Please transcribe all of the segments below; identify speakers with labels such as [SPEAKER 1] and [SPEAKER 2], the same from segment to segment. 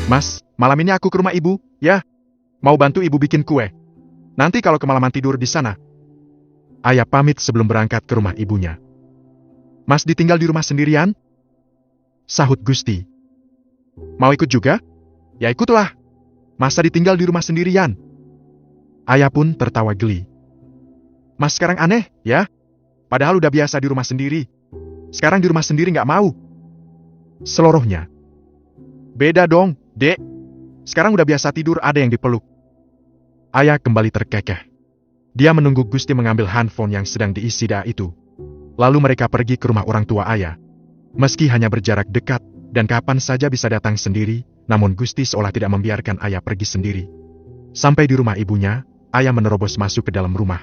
[SPEAKER 1] Mas, malam ini aku ke rumah ibu, ya? Mau bantu ibu bikin kue. Nanti kalau kemalaman tidur di sana. Ayah pamit sebelum berangkat ke rumah ibunya. Mas ditinggal di rumah sendirian? Sahut Gusti. Mau ikut juga? Ya ikutlah. Masa ditinggal di rumah sendirian? Ayah pun tertawa geli. Mas sekarang aneh, ya? Padahal udah biasa di rumah sendiri. Sekarang di rumah sendiri nggak mau. Selorohnya. Beda dong, Dek. Sekarang udah biasa tidur ada yang dipeluk. Ayah kembali terkekeh. Dia menunggu Gusti mengambil handphone yang sedang diisi Da itu. Lalu mereka pergi ke rumah orang tua Ayah. Meski hanya berjarak dekat, dan kapan saja bisa datang sendiri, namun Gusti seolah tidak membiarkan Ayah pergi sendiri. Sampai di rumah ibunya, Ayah menerobos masuk ke dalam rumah.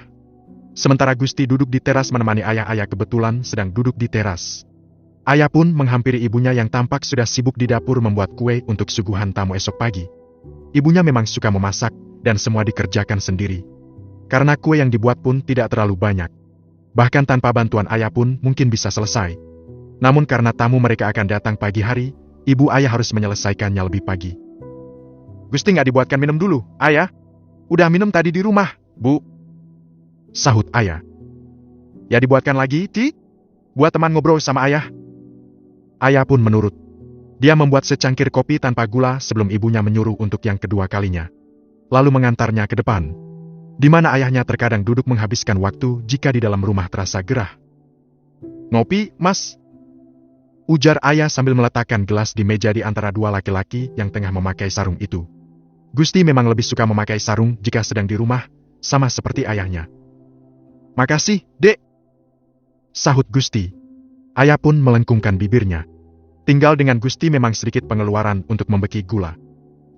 [SPEAKER 1] Sementara Gusti duduk di teras menemani Ayah kebetulan sedang duduk di teras. Ayah pun menghampiri ibunya yang tampak sudah sibuk di dapur membuat kue untuk suguhan tamu esok pagi. Ibunya memang suka memasak, dan semua dikerjakan sendiri. Karena kue yang dibuat pun tidak terlalu banyak. Bahkan tanpa bantuan Ayah pun mungkin bisa selesai. Namun karena tamu mereka akan datang pagi hari, ibu Ayah harus menyelesaikannya lebih pagi. Gusti nggak dibuatkan minum dulu, Ayah? Udah minum tadi di rumah, Bu. Sahut Ayah. Ya dibuatkan lagi, Ti? Buat teman ngobrol sama Ayah. Ayah pun menurut. Dia membuat secangkir kopi tanpa gula sebelum ibunya menyuruh untuk yang kedua kalinya. Lalu mengantarnya ke depan. Di mana ayahnya terkadang duduk menghabiskan waktu jika di dalam rumah terasa gerah. Ngopi, Mas? Ujar Ayah sambil meletakkan gelas di meja di antara dua laki-laki yang tengah memakai sarung itu. Gusti memang lebih suka memakai sarung jika sedang di rumah, sama seperti ayahnya. Makasih, Dek. Sahut Gusti. Ayah pun melengkungkan bibirnya. Tinggal dengan Gusti memang sedikit pengeluaran untuk membeki gula.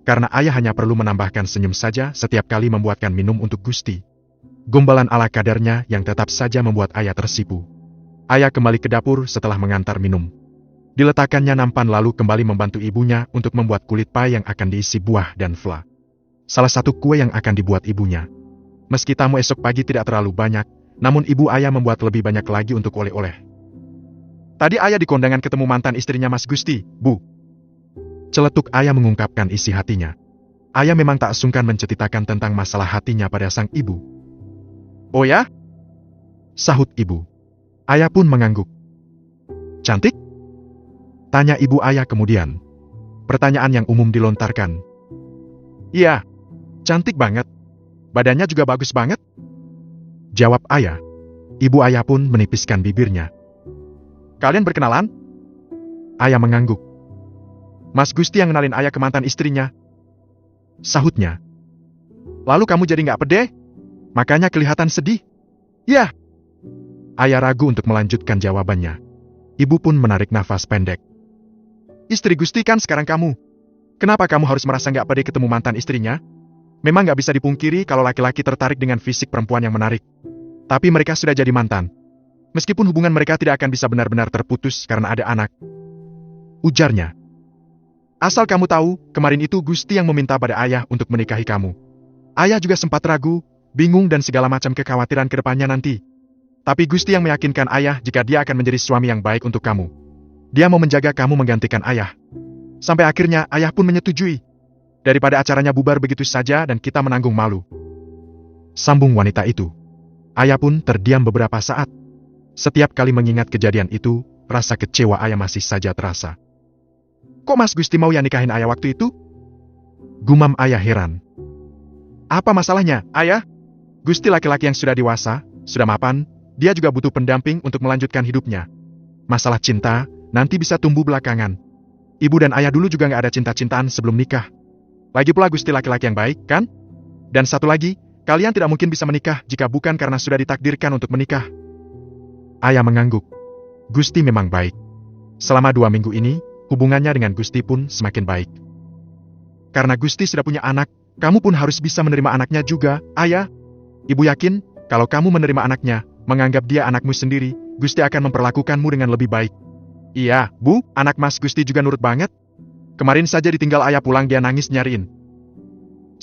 [SPEAKER 1] Karena Ayah hanya perlu menambahkan senyum saja setiap kali membuatkan minum untuk Gusti. Gombalan ala kadarnya yang tetap saja membuat Ayah tersipu. Ayah kembali ke dapur setelah mengantar minum. Diletakkannya nampan lalu kembali membantu ibunya untuk membuat kulit pie yang akan diisi buah dan fla. Salah satu kue yang akan dibuat ibunya. Meski tamu esok pagi tidak terlalu banyak, namun ibu Ayah membuat lebih banyak lagi untuk oleh-oleh. Tadi Ayah di kondangan ketemu mantan istrinya Mas Gusti, Bu. Celetuk Ayah mengungkapkan isi hatinya. Ayah memang tak sungkan menceritakan tentang masalah hatinya pada sang ibu. Oh ya? Sahut ibu. Ayah pun mengangguk. Cantik? Tanya ibu Ayah kemudian. Pertanyaan yang umum dilontarkan. Iya, cantik banget. Badannya juga bagus banget. Jawab Ayah. Ibu Ayah pun menipiskan bibirnya. Kalian berkenalan? Ayah mengangguk. Mas Gusti yang kenalin Ayah ke mantan istrinya. Sahutnya. Lalu kamu jadi nggak pede? Makanya kelihatan sedih. Ya. Ayah ragu untuk melanjutkan jawabannya. Ibu pun menarik nafas pendek. Istri Gusti kan sekarang kamu. Kenapa kamu harus merasa nggak pede ketemu mantan istrinya? Memang nggak bisa dipungkiri kalau laki-laki tertarik dengan fisik perempuan yang menarik. Tapi mereka sudah jadi mantan. Meskipun hubungan mereka tidak akan bisa benar-benar terputus karena ada anak. Ujarnya. Asal kamu tahu, kemarin itu Gusti yang meminta pada Ayah untuk menikahi kamu. Ayah juga sempat ragu, bingung dan segala macam kekhawatiran ke depannya nanti. Tapi Gusti yang meyakinkan Ayah jika dia akan menjadi suami yang baik untuk kamu. Dia mau menjaga kamu menggantikan Ayah. Sampai akhirnya Ayah pun menyetujui. Daripada acaranya bubar begitu saja dan kita menanggung malu. Sambung wanita itu. Ayah pun terdiam beberapa saat. Setiap kali mengingat kejadian itu, rasa kecewa Ayah masih saja terasa. Kok Mas Gusti mau ya nikahin Ayah waktu itu? Gumam Ayah heran. Apa masalahnya, Ayah? Gusti laki-laki yang sudah dewasa, sudah mapan, dia juga butuh pendamping untuk melanjutkan hidupnya. Masalah cinta, nanti bisa tumbuh belakangan. Ibu dan Ayah dulu juga nggak ada cinta-cintaan sebelum nikah. Lagi pula Gusti laki-laki yang baik, kan? Dan satu lagi, kalian tidak mungkin bisa menikah jika bukan karena sudah ditakdirkan untuk menikah. Ayah mengangguk. Gusti memang baik. Selama 2 minggu ini, hubungannya dengan Gusti pun semakin baik. Karena Gusti sudah punya anak, kamu pun harus bisa menerima anaknya juga, Ayah. Ibu yakin, kalau kamu menerima anaknya, menganggap dia anakmu sendiri, Gusti akan memperlakukanmu dengan lebih baik. Iya, Bu, anak Mas Gusti juga nurut banget. Kemarin saja ditinggal Ayah pulang dia nangis nyariin.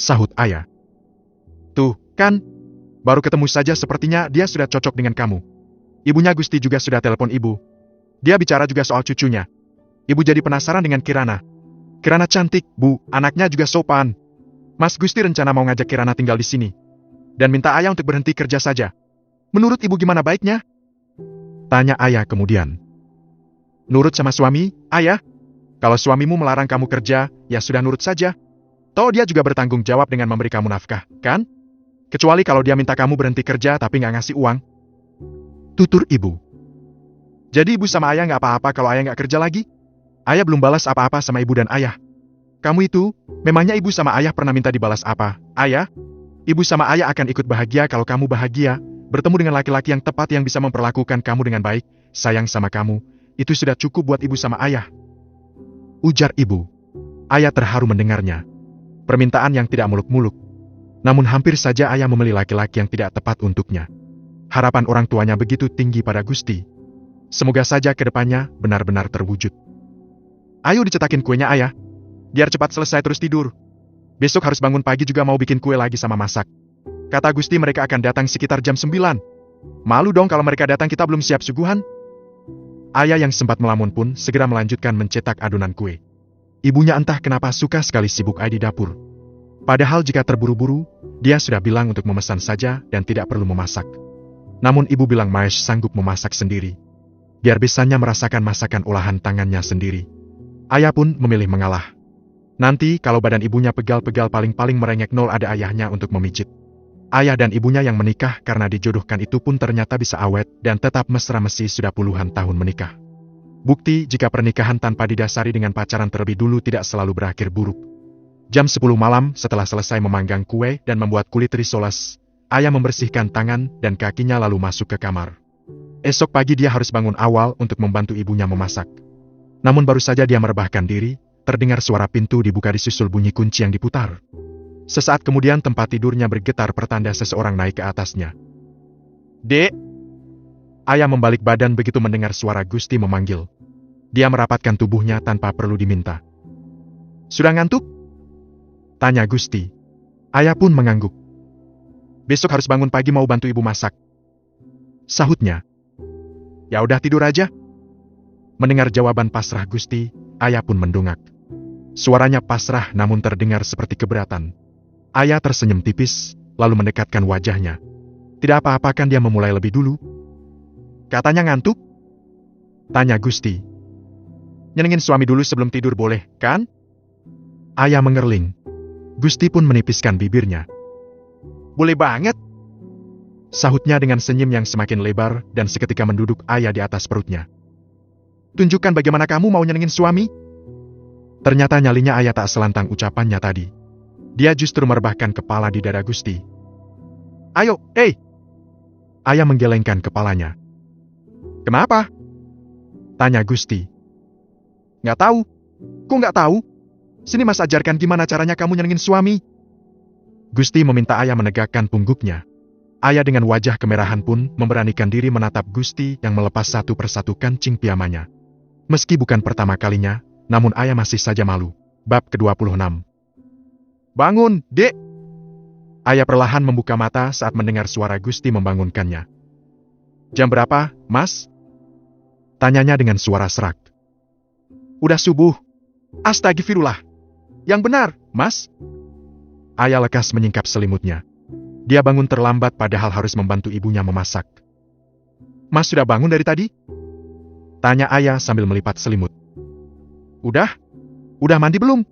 [SPEAKER 1] Sahut Ayah. Tuh, kan? Baru ketemu saja sepertinya dia sudah cocok dengan kamu. Ibunya Gusti juga sudah telepon ibu. Dia bicara juga soal cucunya. Ibu jadi penasaran dengan Kirana. Kirana cantik, Bu. Anaknya juga sopan. Mas Gusti rencana mau ngajak Kirana tinggal di sini. Dan minta ayah untuk berhenti kerja saja. Menurut ibu gimana baiknya? Tanya ayah kemudian. Nurut sama suami, ayah? Kalau suamimu melarang kamu kerja, ya sudah nurut saja. Toh dia juga bertanggung jawab dengan memberi kamu nafkah, kan? Kecuali kalau dia minta kamu berhenti kerja tapi nggak ngasih uang. Tutur ibu. Jadi ibu sama ayah nggak apa-apa kalau ayah nggak kerja lagi? Ayah belum balas apa-apa sama ibu dan ayah. Kamu itu, memangnya ibu sama ayah pernah minta dibalas apa, ayah? Ibu sama ayah akan ikut bahagia kalau kamu bahagia, bertemu dengan laki-laki yang tepat yang bisa memperlakukan kamu dengan baik, sayang sama kamu, itu sudah cukup buat ibu sama ayah. Ujar ibu. Ayah terharu mendengarnya. Permintaan yang tidak muluk-muluk. Namun hampir saja ayah memilih laki-laki yang tidak tepat untuknya. Harapan orang tuanya begitu tinggi pada Gusti. Semoga saja ke depannya benar-benar terwujud. Ayo dicetakin kuenya ayah. Biar cepat selesai terus tidur. Besok harus bangun pagi juga mau bikin kue lagi sama masak. Kata Gusti mereka akan datang sekitar jam 9. Malu dong kalau mereka datang kita belum siap suguhan. Ayah yang sempat melamun pun segera melanjutkan mencetak adonan kue. Ibunya entah kenapa suka sekali sibuk di dapur. Padahal jika terburu-buru, dia sudah bilang untuk memesan saja dan tidak perlu memasak. Namun ibu bilang Maesh sanggup memasak sendiri. Biar bisanya merasakan masakan olahan tangannya sendiri. Ayah pun memilih mengalah. Nanti kalau badan ibunya pegal-pegal paling-paling merengek nol ada ayahnya untuk memijit. Ayah dan ibunya yang menikah karena dijodohkan itu pun ternyata bisa awet dan tetap mesra-mesri sudah puluhan tahun menikah. Bukti jika pernikahan tanpa didasari dengan pacaran terlebih dulu tidak selalu berakhir buruk. Jam 10 malam setelah selesai memanggang kue dan membuat kulit risoles, ayah membersihkan tangan dan kakinya lalu masuk ke kamar. Esok pagi dia harus bangun awal untuk membantu ibunya memasak. Namun baru saja dia merebahkan diri, terdengar suara pintu dibuka disusul bunyi kunci yang diputar. Sesaat kemudian tempat tidurnya bergetar pertanda seseorang naik ke atasnya. Dek! Ayah membalik badan begitu mendengar suara Gusti memanggil. Dia merapatkan tubuhnya tanpa perlu diminta. Sudah ngantuk? Tanya Gusti. Ayah pun mengangguk. Besok harus bangun pagi mau bantu ibu masak. Sahutnya. Ya udah tidur aja. Mendengar jawaban pasrah Gusti, ayah pun mendongak. Suaranya pasrah namun terdengar seperti keberatan. Ayah tersenyum tipis, lalu mendekatkan wajahnya. Tidak apa-apa kan dia memulai lebih dulu? Katanya ngantuk? Tanya Gusti. Nyenengin suami dulu sebelum tidur boleh, kan? Ayah mengerling. Gusti pun menipiskan bibirnya. Boleh banget. Sahutnya dengan senyum yang semakin lebar dan seketika menduduk ayah di atas perutnya. Tunjukkan bagaimana kamu mau nyenengin suami. Ternyata nyalinya ayah tak selantang ucapannya tadi. Dia justru merebahkan kepala di dada Gusti. Ayo, Ayah menggelengkan kepalanya. Kenapa? Tanya Gusti. Nggak tahu. Kok nggak tahu? Sini mas ajarkan gimana caranya kamu nyenengin suami. Gusti meminta ayah menegakkan pungguknya. Ayah dengan wajah kemerahan pun memberanikan diri menatap Gusti yang melepas satu persatu kancing piyamanya. Meski bukan pertama kalinya, namun ayah masih saja malu. Bab ke-26. Bangun, Dek! Ayah perlahan membuka mata saat mendengar suara Gusti membangunkannya. Jam berapa, Mas? Tanyanya dengan suara serak. Udah subuh. Astagfirullah. Yang benar, Mas. Ayah lekas menyingkap selimutnya. Dia bangun terlambat padahal harus membantu ibunya memasak. Mas sudah bangun dari tadi? Tanya ayah sambil melipat selimut. Udah? Udah mandi belum?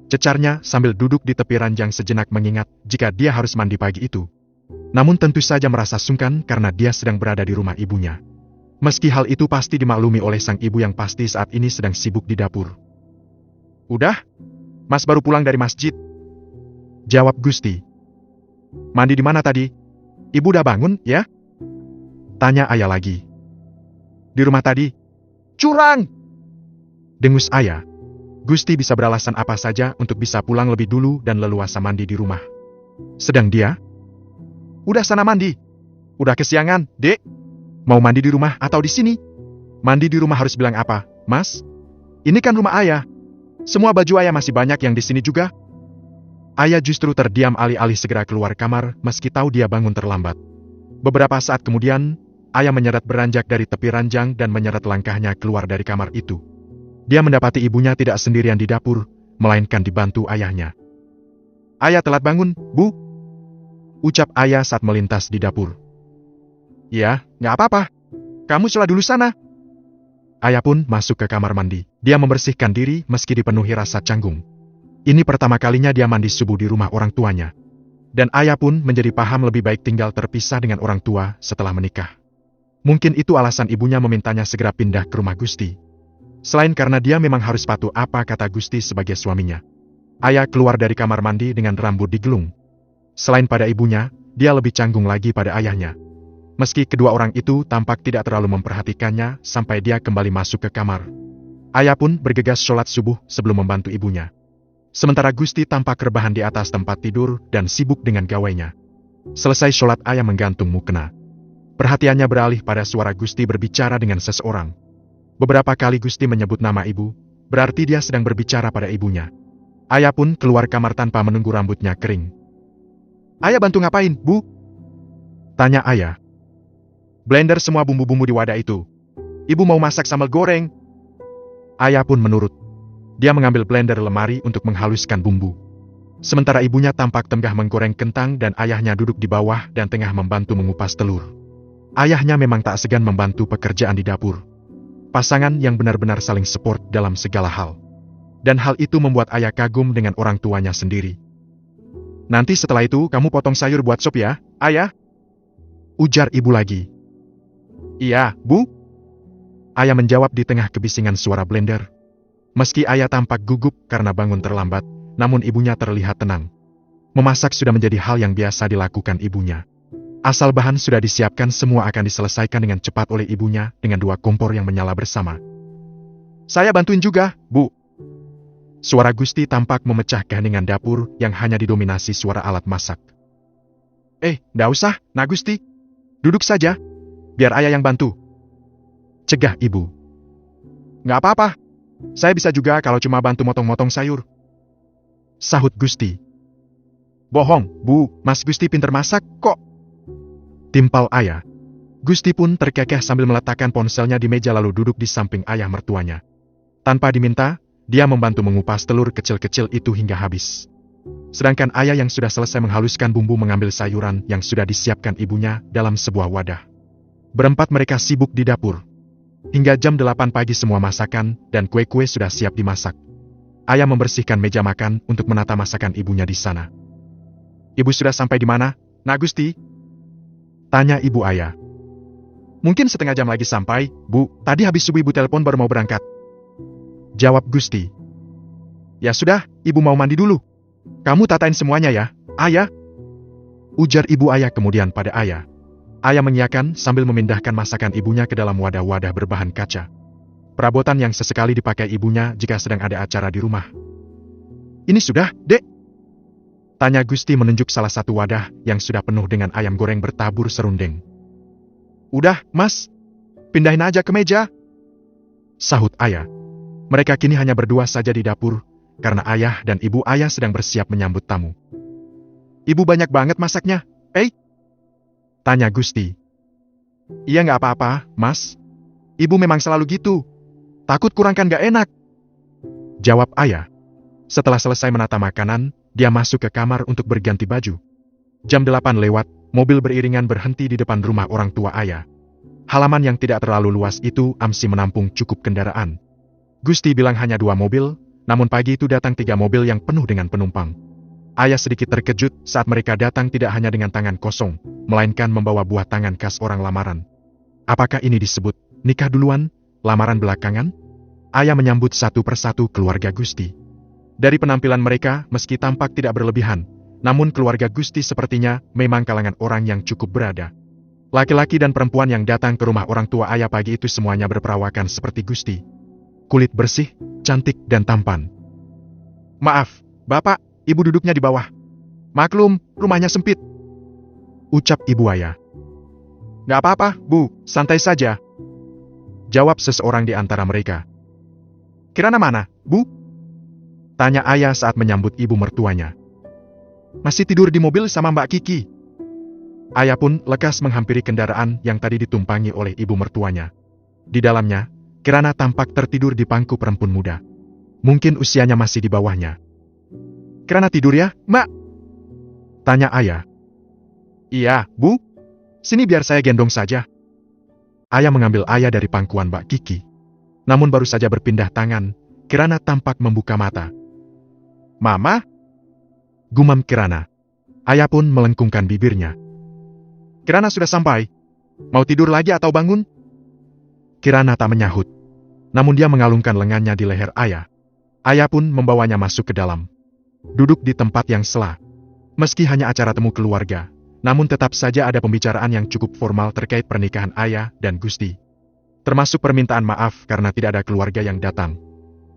[SPEAKER 1] Cecarnya sambil duduk di tepi ranjang sejenak mengingat jika dia harus mandi pagi itu. Namun tentu saja merasa sungkan karena dia sedang berada di rumah ibunya. Meski hal itu pasti dimaklumi oleh sang ibu yang pasti saat ini sedang sibuk di dapur. Udah? Mas baru pulang dari masjid. Jawab Gusti. Mandi di mana tadi? Ibu udah bangun, ya? Tanya ayah lagi. Di rumah tadi. Curang! Dengus ayah. Gusti bisa beralasan apa saja untuk bisa pulang lebih dulu dan leluasa mandi di rumah. Sedang dia, udah sana mandi. Udah kesiangan, Dek. Mau mandi di rumah atau di sini? Mandi di rumah harus bilang apa, Mas? Ini kan rumah ayah. Semua baju ayah masih banyak yang di sini juga. Ayah justru terdiam alih-alih segera keluar kamar meski tahu dia bangun terlambat. Beberapa saat kemudian, ayah menyeret beranjak dari tepi ranjang dan menyeret langkahnya keluar dari kamar itu. Dia mendapati ibunya tidak sendirian di dapur, melainkan dibantu ayahnya. "Ayah telat bangun, Bu," ucap ayah saat melintas di dapur. "Ya, nggak apa-apa. Kamu sholat dulu sana." Ayah pun masuk ke kamar mandi. Dia membersihkan diri meski dipenuhi rasa canggung. Ini pertama kalinya dia mandi subuh di rumah orang tuanya. Dan ayah pun menjadi paham lebih baik tinggal terpisah dengan orang tua setelah menikah. Mungkin itu alasan ibunya memintanya segera pindah ke rumah Gusti. Selain karena dia memang harus patuh apa kata Gusti sebagai suaminya. Ayah keluar dari kamar mandi dengan rambut digelung. Selain pada ibunya, dia lebih canggung lagi pada ayahnya. Meski kedua orang itu tampak tidak terlalu memperhatikannya sampai dia kembali masuk ke kamar. Ayah pun bergegas sholat subuh sebelum membantu ibunya. Sementara Gusti tampak rebahan di atas tempat tidur dan sibuk dengan gawainya. Selesai sholat, ayah menggantung mukena. Perhatiannya beralih pada suara Gusti berbicara dengan seseorang. Beberapa kali Gusti menyebut nama ibu, berarti dia sedang berbicara pada ibunya. Ayah pun keluar kamar tanpa menunggu rambutnya kering. "Ayah bantu ngapain, Bu?" tanya ayah. "Blender semua bumbu-bumbu di wadah itu. Ibu mau masak sambal goreng." Ayah pun menurut. Dia mengambil blender lemari untuk menghaluskan bumbu. Sementara ibunya tampak tengah menggoreng kentang dan ayahnya duduk di bawah dan tengah membantu mengupas telur. Ayahnya memang tak segan membantu pekerjaan di dapur. Pasangan yang benar-benar saling support dalam segala hal. Dan hal itu membuat ayah kagum dengan orang tuanya sendiri. "Nanti setelah itu kamu potong sayur buat sop ya, ayah?" ujar ibu lagi. "Iya, Bu." Ayah menjawab di tengah kebisingan suara blender. Meski ayah tampak gugup karena bangun terlambat, namun ibunya terlihat tenang. Memasak sudah menjadi hal yang biasa dilakukan ibunya. Asal bahan sudah disiapkan, semua akan diselesaikan dengan cepat oleh ibunya dengan 2 kompor yang menyala bersama. "Saya bantuin juga, Bu." Suara Gusti tampak memecah keheningan dapur yang hanya didominasi suara alat masak. Nggak usah, Nak Gusti. Duduk saja, biar ayah yang bantu," cegah ibu. "Nggak apa-apa, saya bisa juga kalau cuma bantu motong-motong sayur," sahut Gusti. "Bohong, Bu, Mas Gusti pinter masak kok," timpal ayah. Gusti pun terkekeh sambil meletakkan ponselnya di meja lalu duduk di samping ayah mertuanya. Tanpa diminta, dia membantu mengupas telur kecil-kecil itu hingga habis. Sedangkan ayah yang sudah selesai menghaluskan bumbu mengambil sayuran yang sudah disiapkan ibunya dalam sebuah wadah. Berempat mereka sibuk di dapur. Hingga jam 8 pagi semua masakan dan kue-kue sudah siap dimasak. Ayah membersihkan meja makan untuk menata masakan ibunya di sana. "Ibu sudah sampai di mana, Nak Gusti?" tanya ibu ayah. "Mungkin setengah jam lagi sampai, Bu. Tadi habis subuh ibu telepon baru mau berangkat," jawab Gusti. "Ya sudah, ibu mau mandi dulu. Kamu tatain semuanya ya, ayah," ujar ibu ayah kemudian pada ayah. Ayah mengiyakan sambil memindahkan masakan ibunya ke dalam wadah-wadah berbahan kaca. Perabotan yang sesekali dipakai ibunya jika sedang ada acara di rumah. "Ini sudah, Dek?" tanya Gusti menunjuk salah satu wadah yang sudah penuh dengan ayam goreng bertabur serundeng. "Udah, Mas. Pindahin aja ke meja," sahut ayah. Mereka kini hanya berdua saja di dapur, karena ayah dan ibu ayah sedang bersiap menyambut tamu. "Ibu banyak banget masaknya, tanya Gusti. "Iya nggak apa-apa, Mas. Ibu memang selalu gitu. Takut kurang kan nggak enak," jawab ayah. Setelah selesai menata makanan, dia masuk ke kamar untuk berganti baju. Jam 8 lewat, mobil beriringan berhenti di depan rumah orang tua ayah. Halaman yang tidak terlalu luas itu amsi menampung cukup kendaraan. Gusti bilang hanya 2 mobil, namun pagi itu datang 3 mobil yang penuh dengan penumpang. Ayah sedikit terkejut saat mereka datang tidak hanya dengan tangan kosong, melainkan membawa buah tangan khas orang lamaran. Apakah ini disebut nikah duluan, lamaran belakangan? Ayah menyambut satu persatu keluarga Gusti. Dari penampilan mereka, meski tampak tidak berlebihan, namun keluarga Gusti sepertinya memang kalangan orang yang cukup berada. Laki-laki dan perempuan yang datang ke rumah orang tua ayah pagi itu semuanya berperawakan seperti Gusti. Kulit bersih, cantik dan tampan. "Maaf, Bapak, Ibu duduknya di bawah. Maklum, rumahnya sempit," ucap ibu ayah. "Nggak apa-apa, Bu, santai saja," jawab seseorang di antara mereka. "Kirana mana, Bu?" tanya ayah saat menyambut ibu mertuanya. "Masih tidur di mobil sama Mbak Kiki." Ayah pun lekas menghampiri kendaraan yang tadi ditumpangi oleh ibu mertuanya. Di dalamnya, Kirana tampak tertidur di pangku perempuan muda. Mungkin usianya masih di bawahnya. Kirana tidur ya, Mbak? Tanya ayah. Iya, Bu. Sini biar saya gendong saja. Ayah mengambil ayah dari pangkuan Mbak Kiki. Namun baru saja berpindah tangan, Kirana tampak membuka mata. Mama? Gumam Kirana. Ayah pun melengkungkan bibirnya. Kirana sudah sampai. Mau tidur lagi atau bangun? Kirana tak menyahut. Namun dia mengalungkan lengannya di leher ayah. Ayah pun membawanya masuk ke dalam. Duduk di tempat yang sela. Meski hanya acara temu keluarga, namun tetap saja ada pembicaraan yang cukup formal terkait pernikahan ayah dan Gusti. Termasuk permintaan maaf karena tidak ada keluarga yang datang.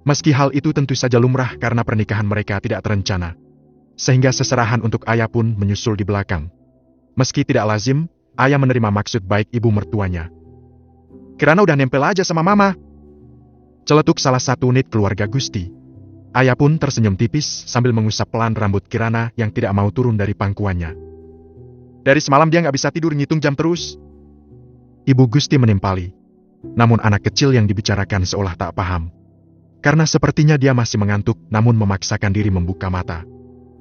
[SPEAKER 1] Meski hal itu tentu saja lumrah karena pernikahan mereka tidak terencana. Sehingga seserahan untuk ayah pun menyusul di belakang. Meski tidak lazim, ayah menerima maksud baik ibu mertuanya. Kirana udah nempel aja sama mama. Celetuk salah satu unit keluarga Gusti. Ayah pun tersenyum tipis sambil mengusap pelan rambut Kirana yang tidak mau turun dari pangkuannya. Dari semalam dia nggak bisa tidur ngitung jam terus. Ibu Gusti menimpali. Namun anak kecil yang dibicarakan seolah tak paham. Karena sepertinya dia masih mengantuk namun memaksakan diri membuka mata.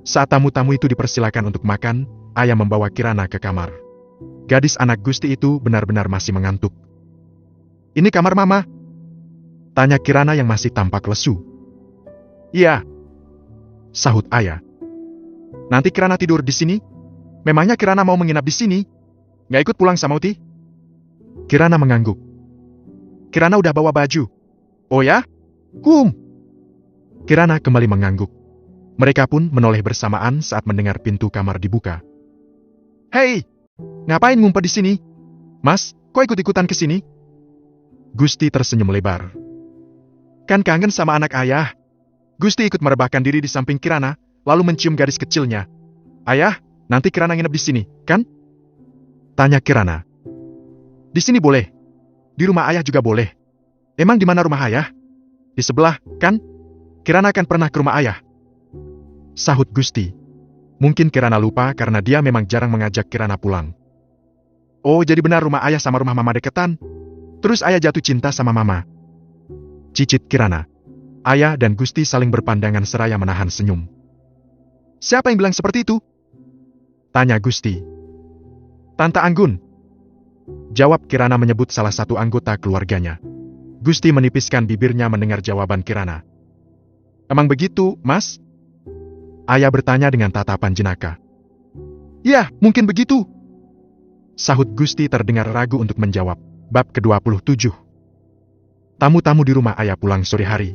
[SPEAKER 1] Saat tamu-tamu itu dipersilakan untuk makan, ayah membawa Kirana ke kamar. Gadis anak Gusti itu benar-benar masih mengantuk. Ini kamar mama? Tanya Kirana yang masih tampak lesu. Iya. Sahut ayah. Nanti Kirana tidur di sini? Memangnya Kirana mau menginap di sini? Nggak ikut pulang sama Uti? Kirana mengangguk. Kirana udah bawa baju. Oh ya? Kirana kembali mengangguk. Mereka pun menoleh bersamaan saat mendengar pintu kamar dibuka. Hei! Ngapain ngumpet di sini? Mas, kok ikut-ikutan ke sini? Gusti tersenyum lebar. Kan kangen sama anak ayah. Gusti ikut merebahkan diri di samping Kirana, lalu mencium garis kecilnya. Ayah, nanti Kirana nginep di sini, kan? Tanya Kirana. Di sini boleh. Di rumah ayah juga boleh. Emang di mana rumah ayah? Di sebelah, kan? Kirana kan pernah ke rumah ayah. Sahut Gusti. Mungkin Kirana lupa karena dia memang jarang mengajak Kirana pulang. Oh, jadi benar rumah ayah sama rumah mama deketan. Terus ayah jatuh cinta sama mama. Cicit Kirana. Ayah dan Gusti saling berpandangan seraya menahan senyum. Siapa yang bilang seperti itu? Tanya Gusti. Tante Anggun. Jawab Kirana menyebut salah satu anggota keluarganya. Gusti menipiskan bibirnya mendengar jawaban Kirana. Emang begitu, Mas? Ayah bertanya dengan tatapan jenaka. Ya, mungkin begitu. Sahut Gusti terdengar ragu untuk menjawab. Bab ke-27. Tamu-tamu di rumah ayah pulang sore hari.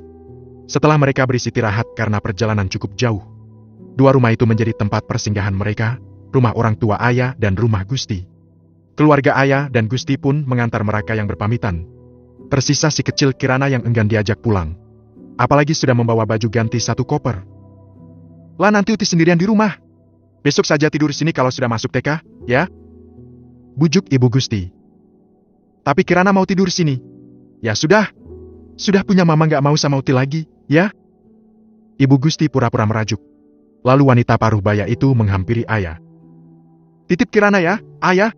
[SPEAKER 1] Setelah mereka beristirahat karena perjalanan cukup jauh. Dua rumah itu menjadi tempat persinggahan mereka, rumah orang tua ayah dan rumah Gusti. Keluarga ayah dan Gusti pun mengantar mereka yang berpamitan. Tersisa si kecil Kirana yang enggan diajak pulang. Apalagi sudah membawa baju ganti satu koper. Lah nanti Uti sendirian di rumah. Besok saja tidur sini kalau sudah masuk TK, ya? Bujuk Ibu Gusti. Tapi Kirana mau tidur sini. Ya sudah. Sudah punya mama gak mau sama Uti lagi, ya? Ibu Gusti pura-pura merajuk. Lalu wanita paruh baya itu menghampiri ayah. Titip Kirana ya, ayah.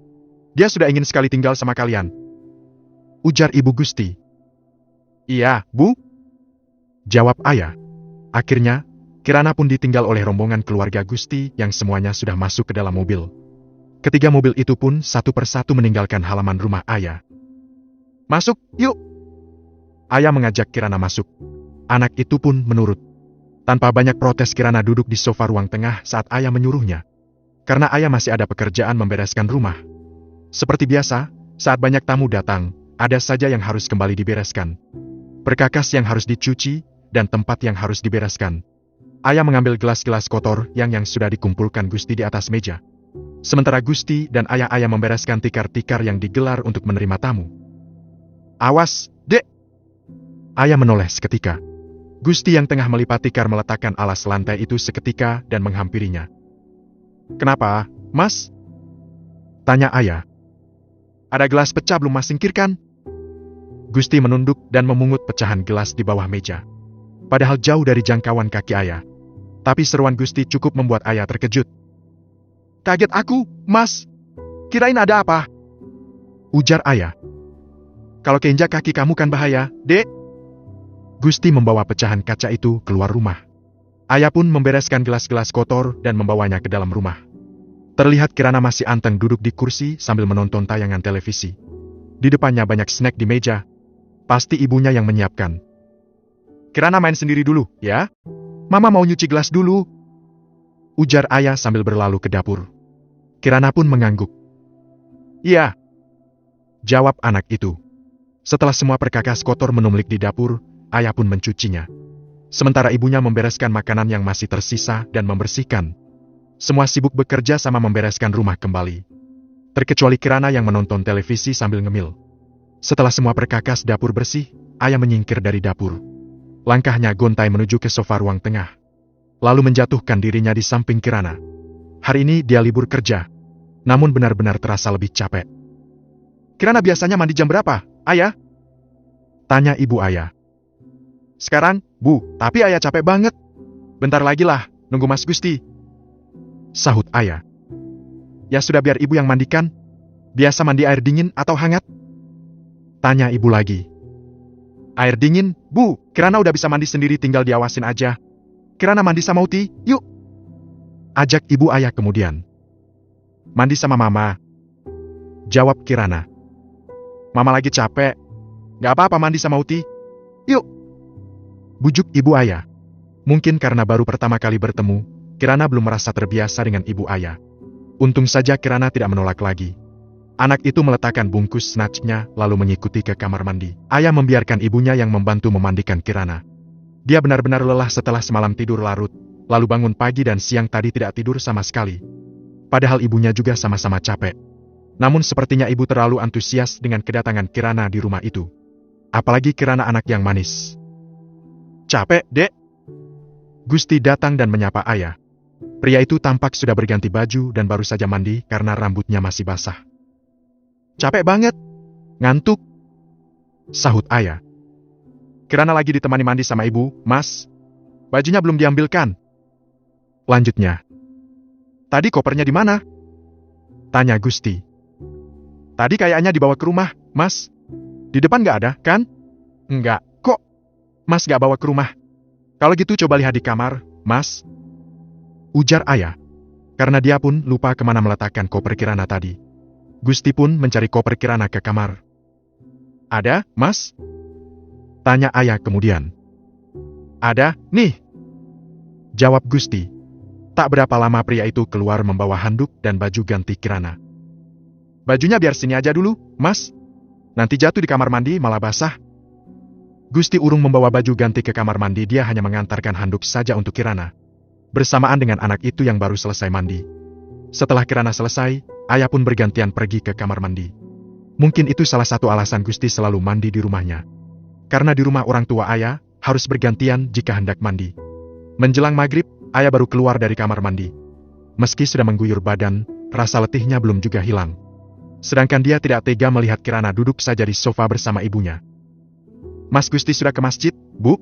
[SPEAKER 1] Dia sudah ingin sekali tinggal sama kalian. Ujar Ibu Gusti. Iya, Bu. Jawab ayah. Akhirnya, Kirana pun ditinggal oleh rombongan keluarga Gusti yang semuanya sudah masuk ke dalam mobil. Ketiga mobil itu pun satu persatu meninggalkan halaman rumah ayah. Masuk, yuk. Ayah mengajak Kirana masuk. Anak itu pun menurut. Tanpa banyak protes Kirana duduk di sofa ruang tengah saat ayah menyuruhnya. Karena ayah masih ada pekerjaan membereskan rumah. Seperti biasa, saat banyak tamu datang, ada saja yang harus kembali dibereskan. Perkakas yang harus dicuci, dan tempat yang harus dibereskan. Ayah mengambil gelas-gelas kotor yang sudah dikumpulkan Gusti di atas meja. Sementara Gusti dan ayah-ayah membereskan tikar-tikar yang digelar untuk menerima tamu. Awas, Dek! Ayah menoleh seketika. Gusti yang tengah melipat tikar meletakkan alas lantai itu seketika dan menghampirinya. Kenapa, Mas? Tanya ayah. Ada gelas pecah belum Mas singkirkan? Gusti menunduk dan memungut pecahan gelas di bawah meja. Padahal jauh dari jangkauan kaki ayah. Tapi seruan Gusti cukup membuat ayah terkejut. Kaget aku, Mas. Kirain ada apa? Ujar ayah. Kalau keinjak kaki kamu kan bahaya, Dek. Gusti membawa pecahan kaca itu keluar rumah. Ayah pun membereskan gelas-gelas kotor dan membawanya ke dalam rumah. Terlihat Kirana masih anteng duduk di kursi sambil menonton tayangan televisi. Di depannya banyak snack di meja. Pasti ibunya yang menyiapkan. Kirana main sendiri dulu, ya? Mama mau nyuci gelas dulu. Ujar ayah sambil berlalu ke dapur. Kirana pun mengangguk. Iya. Jawab anak itu. Setelah semua perkakas kotor menumlik di dapur, ayah pun mencucinya. Sementara ibunya membereskan makanan yang masih tersisa dan membersihkan. Semua sibuk bekerja sama membereskan rumah kembali. Terkecuali Kirana yang menonton televisi sambil ngemil. Setelah semua perkakas dapur bersih, ayah menyingkir dari dapur. Langkahnya gontai menuju ke sofa ruang tengah. Lalu menjatuhkan dirinya di samping Kirana. Hari ini dia libur kerja. Namun benar-benar terasa lebih capek. Kirana biasanya mandi jam berapa, Ayah? Tanya ibu ayah. Sekarang, Bu, tapi ayah capek banget. Bentar lagi lah, nunggu Mas Gusti. Sahut ayah. Ya sudah biar ibu yang mandikan. Biasa mandi air dingin atau hangat? Tanya ibu lagi. Air dingin, Bu, Kirana udah bisa mandi sendiri tinggal diawasin aja. Kirana mandi sama Uti, yuk. Ajak ibu ayah kemudian. Mandi sama mama. Jawab Kirana. Mama lagi capek. Gak apa-apa mandi sama Uti. Yuk. Bujuk ibu ayah. Mungkin karena baru pertama kali bertemu, Kirana belum merasa terbiasa dengan ibu ayah. Untung saja Kirana tidak menolak lagi. Anak itu meletakkan bungkus snatchnya lalu mengikuti ke kamar mandi. Ayah membiarkan ibunya yang membantu memandikan Kirana. Dia benar-benar lelah setelah semalam tidur larut, lalu bangun pagi dan siang tadi tidak tidur sama sekali. Padahal ibunya juga sama-sama capek. Namun sepertinya ibu terlalu antusias dengan kedatangan Kirana di rumah itu. Apalagi Kirana anak yang manis. Capek, Dek? Gusti datang dan menyapa ayah. Pria itu tampak sudah berganti baju dan baru saja mandi karena rambutnya masih basah. Capek banget. Ngantuk. Sahut ayah. Kirana lagi ditemani mandi sama ibu, Mas. Bajunya belum diambilkan. Lanjutnya. Tadi kopernya di mana? Tanya Gusti. Tadi kayaknya dibawa ke rumah, Mas. Di depan nggak ada, kan? Enggak, kok. Mas nggak bawa ke rumah. Kalau gitu coba lihat di kamar, Mas. Ujar ayah. Karena dia pun lupa kemana meletakkan koper Kirana tadi. Gusti pun mencari koper Kirana ke kamar. Ada, Mas? Tanya ayah kemudian. Ada, nih. Jawab Gusti. Tak berapa lama pria itu keluar membawa handuk dan baju ganti Kirana. Bajunya biar sini aja dulu, Mas. Nanti jatuh di kamar mandi malah basah. Gusti urung membawa baju ganti ke kamar mandi, dia hanya mengantarkan handuk saja untuk Kirana. Bersamaan dengan anak itu yang baru selesai mandi. Setelah Kirana selesai, ayah pun bergantian pergi ke kamar mandi. Mungkin itu salah satu alasan Gusti selalu mandi di rumahnya. Karena di rumah orang tua ayah, harus bergantian jika hendak mandi. Menjelang maghrib, ayah baru keluar dari kamar mandi. Meski sudah mengguyur badan, rasa letihnya belum juga hilang. Sedangkan dia tidak tega melihat Kirana duduk saja di sofa bersama ibunya. Mas Gusti sudah ke masjid, Bu?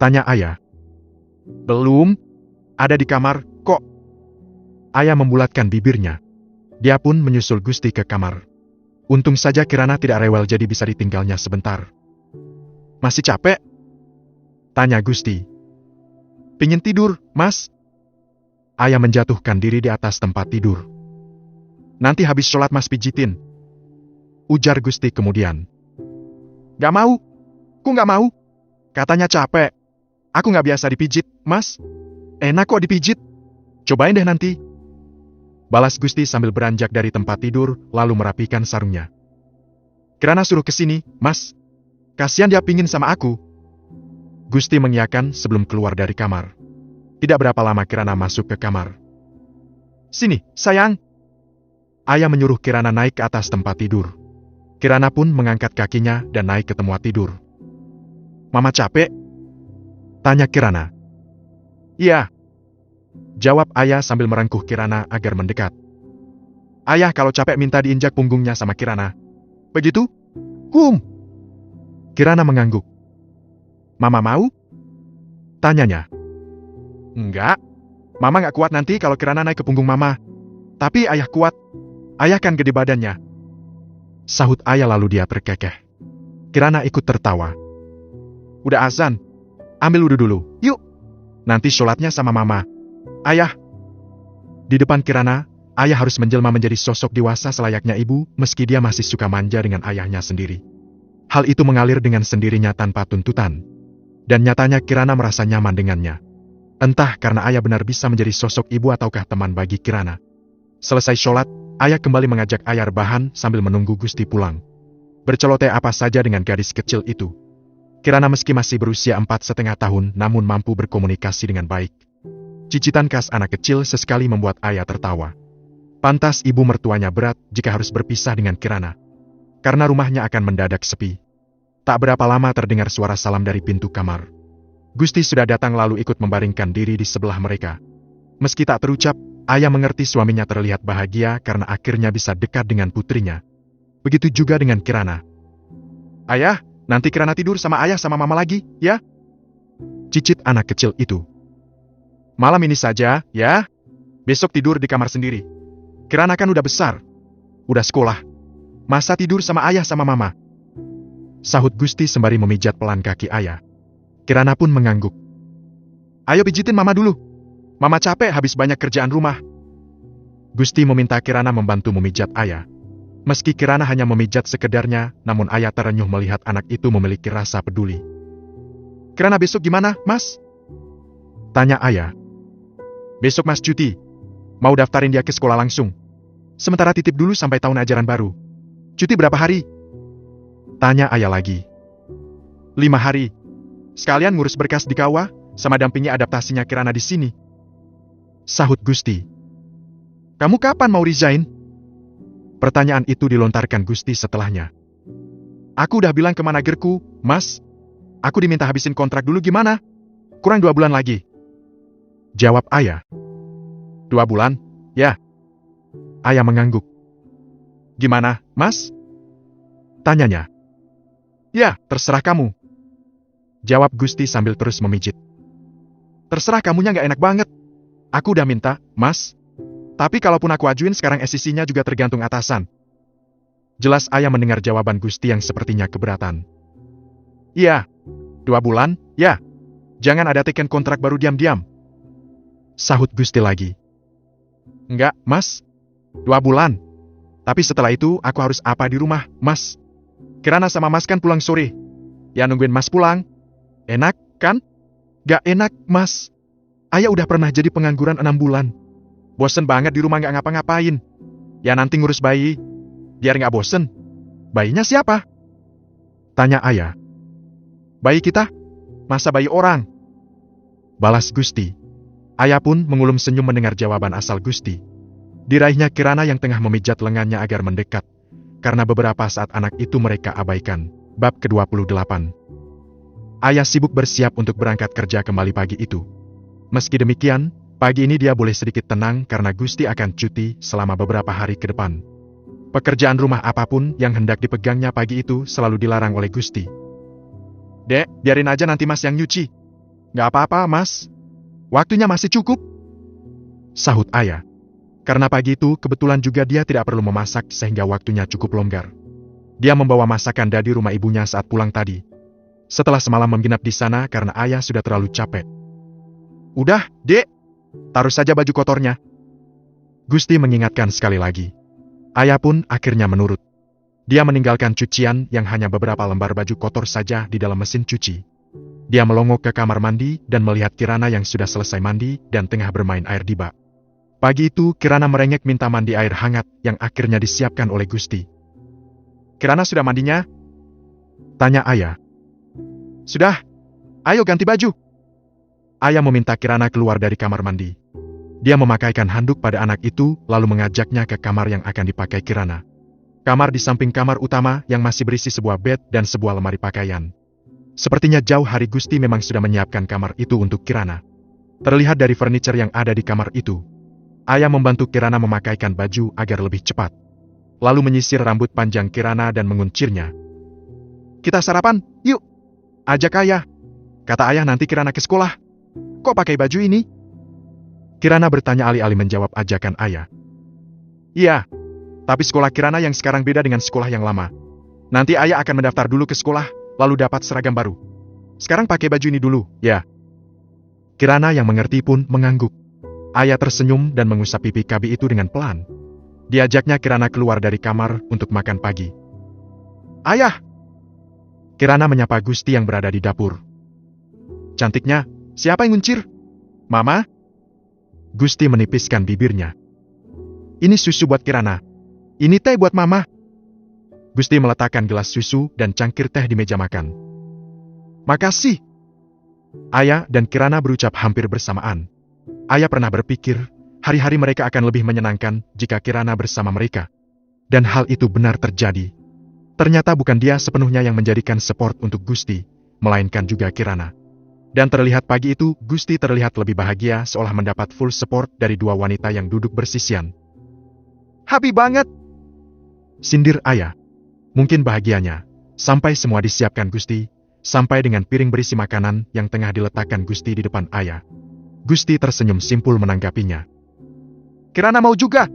[SPEAKER 1] Tanya ayah. Belum. Ada di kamar, kok. Ayah membulatkan bibirnya. Dia pun menyusul Gusti ke kamar. Untung saja Kirana tidak rewel jadi bisa ditinggalnya sebentar. Masih capek? Tanya Gusti. Pingin tidur, Mas? Ayah menjatuhkan diri di atas tempat tidur. Nanti habis sholat Mas pijitin. Ujar Gusti kemudian. Gak mau. Ku gak mau. Katanya capek. Aku gak biasa dipijit, Mas. Enak kok dipijit. Cobain deh nanti. Balas Gusti sambil beranjak dari tempat tidur, lalu merapikan sarungnya. Kirana suruh kesini, Mas. Kasihan dia pingin sama aku. Gusti mengiyakan sebelum keluar dari kamar. Tidak berapa lama Kirana masuk ke kamar. Sini, sayang. Ayah menyuruh Kirana naik ke atas tempat tidur. Kirana pun mengangkat kakinya dan naik ke tempat tidur. Mama capek? Tanya Kirana. Iya. Jawab ayah sambil merengkuh Kirana agar mendekat. Ayah kalau capek minta diinjak punggungnya sama Kirana. Begitu? Kirana mengangguk. Mama mau? Tanyanya. Enggak. Mama gak kuat nanti kalau Kirana naik ke punggung Mama. Tapi ayah kuat. Ayah kan gede badannya. Sahut ayah lalu dia terkekeh. Kirana ikut tertawa. Udah azan. Ambil wudhu dulu, yuk. Nanti sholatnya sama mama. Ayah. Di depan Kirana, ayah harus menjelma menjadi sosok dewasa selayaknya ibu, meski dia masih suka manja dengan ayahnya sendiri. Hal itu mengalir dengan sendirinya tanpa tuntutan. Dan nyatanya Kirana merasa nyaman dengannya. Entah karena ayah benar bisa menjadi sosok ibu ataukah teman bagi Kirana. Selesai sholat, ayah kembali mengajak ayah rebahan sambil menunggu Gusti pulang. Berceloteh apa saja dengan gadis kecil itu. Kirana meski masih berusia 4,5 tahun namun mampu berkomunikasi dengan baik. Cicitan khas anak kecil sesekali membuat ayah tertawa. Pantas ibu mertuanya berat jika harus berpisah dengan Kirana. Karena rumahnya akan mendadak sepi. Tak berapa lama terdengar suara salam dari pintu kamar. Gusti sudah datang lalu ikut membaringkan diri di sebelah mereka. Meski tak terucap, ayah mengerti suaminya terlihat bahagia karena akhirnya bisa dekat dengan putrinya. Begitu juga dengan Kirana. Ayah, nanti Kirana tidur sama ayah sama mama lagi, ya? Cicit anak kecil itu. Malam ini saja, ya? Besok tidur di kamar sendiri. Kirana kan udah besar. Udah sekolah. Masa tidur sama ayah sama mama? Sahut Gusti sembari memijat pelan kaki ayah. Kirana pun mengangguk. Ayo pijitin mama dulu. Mama capek habis banyak kerjaan rumah. Gusti meminta Kirana membantu memijat ayah. Meski Kirana hanya memijat sekedarnya, namun ayah terenyuh melihat anak itu memiliki rasa peduli. Kirana besok gimana, Mas? Tanya ayah. Besok Mas cuti. Mau daftarin dia ke sekolah langsung. Sementara titip dulu sampai tahun ajaran baru. Cuti berapa hari? Tanya ayah lagi. 5 hari. Sekalian ngurus berkas di kawah, sama dampingi adaptasinya Kirana di sini. Sahut Gusti. Kamu kapan mau resign? Pertanyaan itu dilontarkan Gusti setelahnya. Aku udah bilang ke managerku, Mas. Aku diminta habisin kontrak dulu gimana? Kurang 2 bulan lagi. Jawab ayah. 2 bulan? Ya. Ayah mengangguk. Gimana, Mas? Tanyanya. Ya, terserah kamu. Jawab Gusti sambil terus memijit. Terserah kamunya gak enak banget. Aku udah minta, Mas. Tapi kalaupun aku ajuin sekarang SCC-nya juga tergantung atasan. Jelas ayah mendengar jawaban Gusti yang sepertinya keberatan. Iya. 2 bulan, ya. Jangan ada teken kontrak baru diam-diam. Sahut Gusti lagi. Enggak, Mas. 2 bulan. Tapi setelah itu aku harus apa di rumah, Mas? Kirana sama Mas kan pulang sore. Ya nungguin Mas pulang. Enak, kan? Gak enak, Mas. Ayah udah pernah jadi pengangguran 6 bulan. Bosen banget di rumah gak ngapa-ngapain. Ya nanti ngurus bayi. Biar gak bosen. Bayinya siapa? Tanya ayah. Bayi kita? Masa bayi orang? Balas Gusti. Ayah pun mengulum senyum mendengar jawaban asal Gusti. Diraihnya Kirana yang tengah memijat lengannya agar mendekat. Karena beberapa saat anak itu mereka abaikan. Bab ke-28. Ayah sibuk bersiap untuk berangkat kerja kembali pagi itu. Meski demikian, pagi ini dia boleh sedikit tenang karena Gusti akan cuti selama beberapa hari ke depan. Pekerjaan rumah apapun yang hendak dipegangnya pagi itu selalu dilarang oleh Gusti. Dek, biarin aja nanti Mas yang nyuci. Gak apa-apa, Mas. Waktunya masih cukup. Sahut ayah. Karena pagi itu kebetulan juga dia tidak perlu memasak sehingga waktunya cukup longgar. Dia membawa masakan dari rumah ibunya saat pulang tadi. Setelah semalam menginap di sana karena ayah sudah terlalu capek. Udah, Dek. Taruh saja baju kotornya. Gusti mengingatkan sekali lagi. Ayah pun akhirnya menurut. Dia meninggalkan cucian yang hanya beberapa lembar baju kotor saja di dalam mesin cuci. Dia melongok ke kamar mandi dan melihat Kirana yang sudah selesai mandi dan tengah bermain air di bak. Pagi itu Kirana merengek minta mandi air hangat yang akhirnya disiapkan oleh Gusti. Kirana sudah mandinya? Tanya ayah. Sudah. Ayo ganti baju. Ayah meminta Kirana keluar dari kamar mandi. Dia memakaikan handuk pada anak itu lalu mengajaknya ke kamar yang akan dipakai Kirana. Kamar di samping kamar utama yang masih berisi sebuah bed dan sebuah lemari pakaian. Sepertinya jauh hari Gusti memang sudah menyiapkan kamar itu untuk Kirana. Terlihat dari furniture yang ada di kamar itu. Ayah membantu Kirana memakaikan baju agar lebih cepat. Lalu menyisir rambut panjang Kirana dan menguncirnya. Kita sarapan, yuk. Ajak ayah. Kata ayah nanti Kirana ke sekolah. Kok pakai baju ini? Kirana bertanya alih-alih menjawab ajakan ayah. Iya. Tapi sekolah Kirana yang sekarang beda dengan sekolah yang lama. Nanti ayah akan mendaftar dulu ke sekolah, lalu dapat seragam baru. Sekarang pakai baju ini dulu, ya. Kirana yang mengerti pun mengangguk. Ayah tersenyum dan mengusap pipi Kabi itu dengan pelan. Diajaknya Kirana keluar dari kamar untuk makan pagi. Ayah! Kirana menyapa Gusti yang berada di dapur. Cantiknya, siapa yang nguncir? Mama? Gusti menipiskan bibirnya. Ini susu buat Kirana. Ini teh buat Mama. Gusti meletakkan gelas susu dan cangkir teh di meja makan. Makasih. Ayah dan Kirana berucap hampir bersamaan. Ayah pernah berpikir, hari-hari mereka akan lebih menyenangkan jika Kirana bersama mereka. Dan hal itu benar terjadi. Ternyata bukan dia sepenuhnya yang menjadikan support untuk Gusti, melainkan juga Kirana. Dan terlihat pagi itu, Gusti terlihat lebih bahagia seolah mendapat full support dari dua wanita yang duduk bersisian. Happy banget! Sindir ayah. Mungkin bahagianya, sampai semua disiapkan Gusti, sampai dengan piring berisi makanan yang tengah diletakkan Gusti di depan ayah. Gusti tersenyum simpul menanggapinya. Kirana mau juga!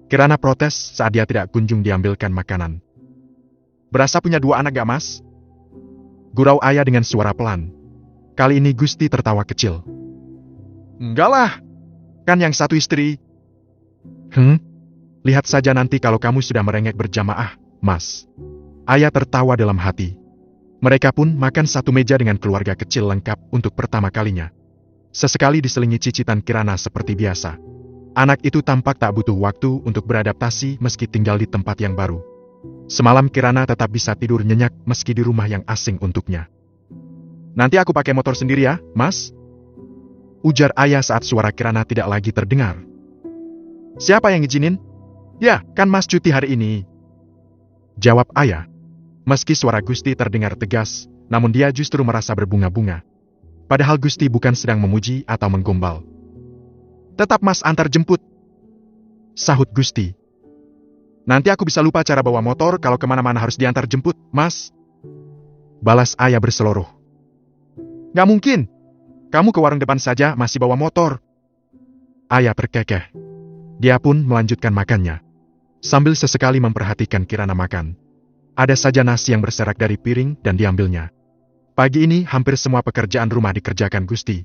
[SPEAKER 1] Kirana protes saat dia tidak kunjung diambilkan makanan. Berasa punya dua anak gak, Mas? Gurau ayah dengan suara pelan. Kali ini Gusti tertawa kecil. Enggak lah, kan yang satu istri. Lihat saja nanti kalau kamu sudah merengek berjamaah, Mas. Ayah tertawa dalam hati. Mereka pun makan satu meja dengan keluarga kecil lengkap untuk pertama kalinya. Sesekali diselingi cicitan Kirana seperti biasa. Anak itu tampak tak butuh waktu untuk beradaptasi meski tinggal di tempat yang baru. Semalam Kirana tetap bisa tidur nyenyak meski di rumah yang asing untuknya. Nanti aku pakai motor sendiri ya, Mas? Ujar ayah saat suara Kirana tidak lagi terdengar. Siapa yang izinin? Ya, kan Mas cuti hari ini. Jawab ayah. Meski suara Gusti terdengar tegas, namun dia justru merasa berbunga-bunga. Padahal Gusti bukan sedang memuji atau menggombal. Tetap Mas antar jemput. Sahut Gusti. Nanti aku bisa lupa cara bawa motor kalau kemana-mana harus diantar jemput, Mas. Balas ayah berseloroh. Gak mungkin. Kamu ke warung depan saja masih bawa motor. Ayah terkekeh. Dia pun melanjutkan makannya. Sambil sesekali memperhatikan Kirana makan. Ada saja nasi yang berserak dari piring dan diambilnya. Pagi ini hampir semua pekerjaan rumah dikerjakan Gusti.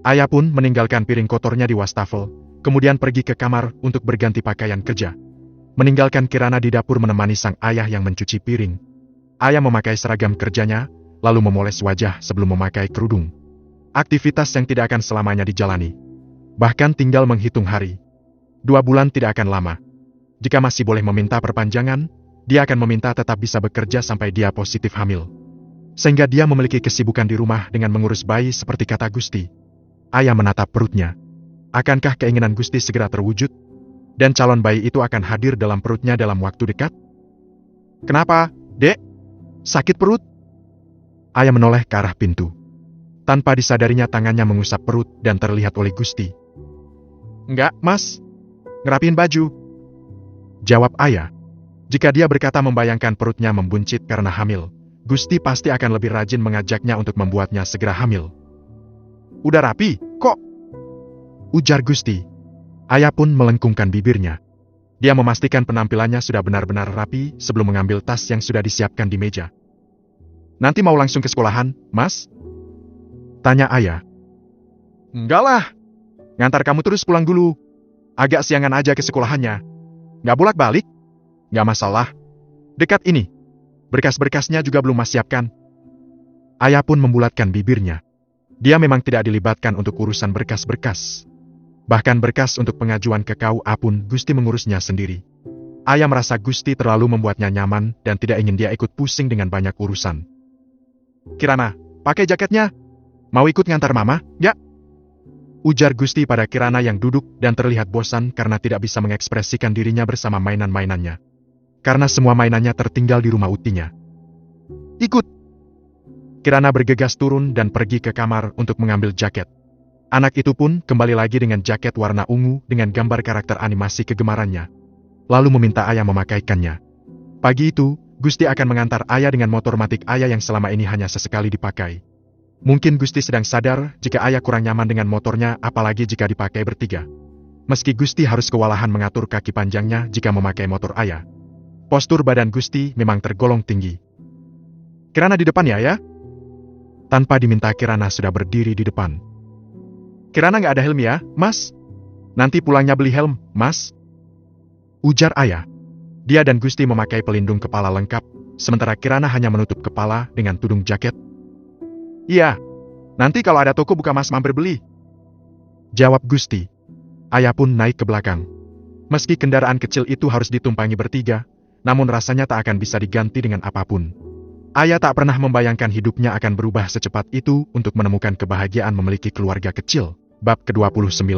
[SPEAKER 1] Ayah pun meninggalkan piring kotornya di wastafel, kemudian pergi ke kamar untuk berganti pakaian kerja. Meninggalkan Kirana di dapur menemani sang ayah yang mencuci piring. Ayah memakai seragam kerjanya, lalu memoles wajah sebelum memakai kerudung. Aktivitas yang tidak akan selamanya dijalani. Bahkan tinggal menghitung hari. 2 bulan tidak akan lama. Jika masih boleh meminta perpanjangan, dia akan meminta tetap bisa bekerja sampai dia positif hamil. Sehingga dia memiliki kesibukan di rumah dengan mengurus bayi seperti kata Gusti. Ayah menatap perutnya. Akankah keinginan Gusti segera terwujud? Dan calon bayi itu akan hadir dalam perutnya dalam waktu dekat? Kenapa, Dek? Sakit perut? Ayah menoleh ke arah pintu. Tanpa disadarinya tangannya mengusap perut dan terlihat oleh Gusti. Enggak, Mas. Ngerapin baju. Jawab ayah. Jika dia berkata membayangkan perutnya membuncit karena hamil, Gusti pasti akan lebih rajin mengajaknya untuk membuatnya segera hamil. Udah rapi, kok? Ujar Gusti. Ayah pun melengkungkan bibirnya. Dia memastikan penampilannya sudah benar-benar rapi sebelum mengambil tas yang sudah disiapkan di meja. Nanti mau langsung ke sekolahan, Mas? Tanya ayah. Enggak lah. Ngantar kamu terus pulang dulu. Agak siangan aja ke sekolahannya. Nggak bolak-balik? Nggak masalah. Dekat ini. Berkas-berkasnya juga belum Mas siapkan. Ayah pun membulatkan bibirnya. Dia memang tidak dilibatkan untuk urusan berkas-berkas. Bahkan berkas untuk pengajuan ke KUA pun Gusti mengurusnya sendiri. Ayah merasa Gusti terlalu membuatnya nyaman dan tidak ingin dia ikut pusing dengan banyak urusan. Kirana, pakai jaketnya. Mau ikut ngantar Mama, ya? Ujar Gusti pada Kirana yang duduk dan terlihat bosan karena tidak bisa mengekspresikan dirinya bersama mainan-mainannya. Karena semua mainannya tertinggal di rumah utinya. Ikut! Kirana bergegas turun dan pergi ke kamar untuk mengambil jaket. Anak itu pun kembali lagi dengan jaket warna ungu dengan gambar karakter animasi kegemarannya. Lalu meminta ayah memakaikannya. Pagi itu, Gusti akan mengantar ayah dengan motor matik ayah yang selama ini hanya sesekali dipakai. Mungkin Gusti sedang sadar jika ayah kurang nyaman dengan motornya apalagi jika dipakai bertiga. Meski Gusti harus kewalahan mengatur kaki panjangnya jika memakai motor Ayah, postur badan Gusti memang tergolong tinggi. Kirana di depan ya? Tanpa diminta Kirana sudah berdiri di depan. Kirana nggak ada helm ya, Mas? Nanti pulangnya beli helm, Mas. Ujar Ayah. Dia dan Gusti memakai pelindung kepala lengkap, sementara Kirana hanya menutup kepala dengan tudung jaket. Iya, nanti kalau ada toko buka Mas mampir beli. Jawab Gusti. Ayah pun naik ke belakang. Meski kendaraan kecil itu harus ditumpangi bertiga, namun rasanya tak akan bisa diganti dengan apapun. Ayah tak pernah membayangkan hidupnya akan berubah secepat itu untuk menemukan kebahagiaan memiliki keluarga kecil. Bab ke-29.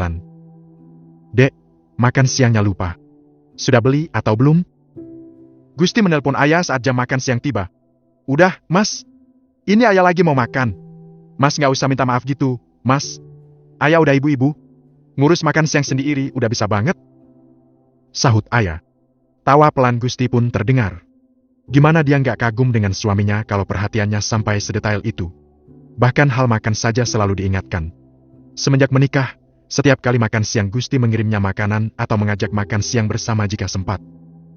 [SPEAKER 1] Dek, makan siangnya lupa. Sudah beli atau belum? Gusti menelpon Ayah saat jam makan siang tiba. Udah, Mas. Ini Ayah lagi mau makan. Mas nggak usah minta maaf gitu, Mas. Ayah udah ibu-ibu. Ngurus makan siang sendiri udah bisa banget. Sahut Ayah. Tawa pelan Gusti pun terdengar. Gimana dia nggak kagum dengan suaminya kalau perhatiannya sampai sedetail itu. Bahkan hal makan saja selalu diingatkan. Semenjak menikah, setiap kali makan siang Gusti mengirimnya makanan atau mengajak makan siang bersama jika sempat.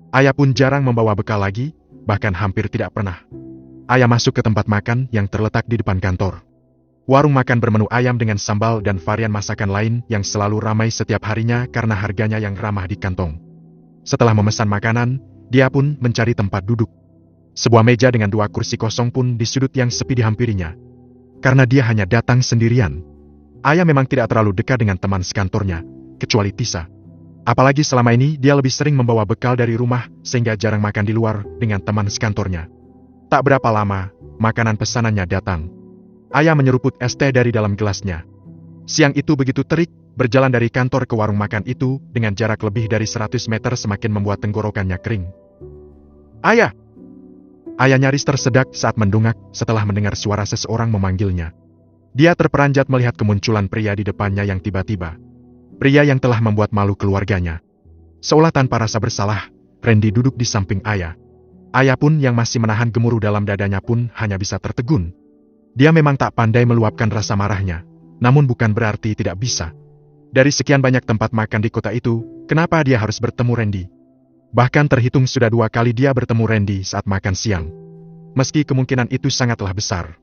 [SPEAKER 1] Ayah pun jarang membawa bekal lagi, bahkan hampir tidak pernah. Ayah masuk ke tempat makan yang terletak di depan kantor. Warung makan bermenu ayam dengan sambal dan varian masakan lain yang selalu ramai setiap harinya karena harganya yang ramah di kantong. Setelah memesan makanan, dia pun mencari tempat duduk. Sebuah meja dengan 2 kursi kosong pun di sudut yang sepi dihampirinya. Karena dia hanya datang sendirian. Ayah memang tidak terlalu dekat dengan teman sekantornya, kecuali Tisa. Apalagi selama ini dia lebih sering membawa bekal dari rumah sehingga jarang makan di luar dengan teman sekantornya. Tak berapa lama, makanan pesanannya datang. Ayah menyeruput es teh dari dalam gelasnya. Siang itu begitu terik, berjalan dari kantor ke warung makan itu dengan jarak lebih dari 100 meter semakin membuat tenggorokannya kering. Ayah! Ayah nyaris tersedak saat mendongak setelah mendengar suara seseorang memanggilnya. Dia terperanjat melihat kemunculan pria di depannya yang tiba-tiba. Pria yang telah membuat malu keluarganya. Seolah tanpa rasa bersalah, Randy duduk di samping Ayah. Ayah pun yang masih menahan gemuruh dalam dadanya pun hanya bisa tertegun. Dia memang tak pandai meluapkan rasa marahnya, namun bukan berarti tidak bisa. Dari sekian banyak tempat makan di kota itu, kenapa dia harus bertemu Randy? Bahkan terhitung sudah 2 kali dia bertemu Randy saat makan siang. Meski kemungkinan itu sangatlah besar.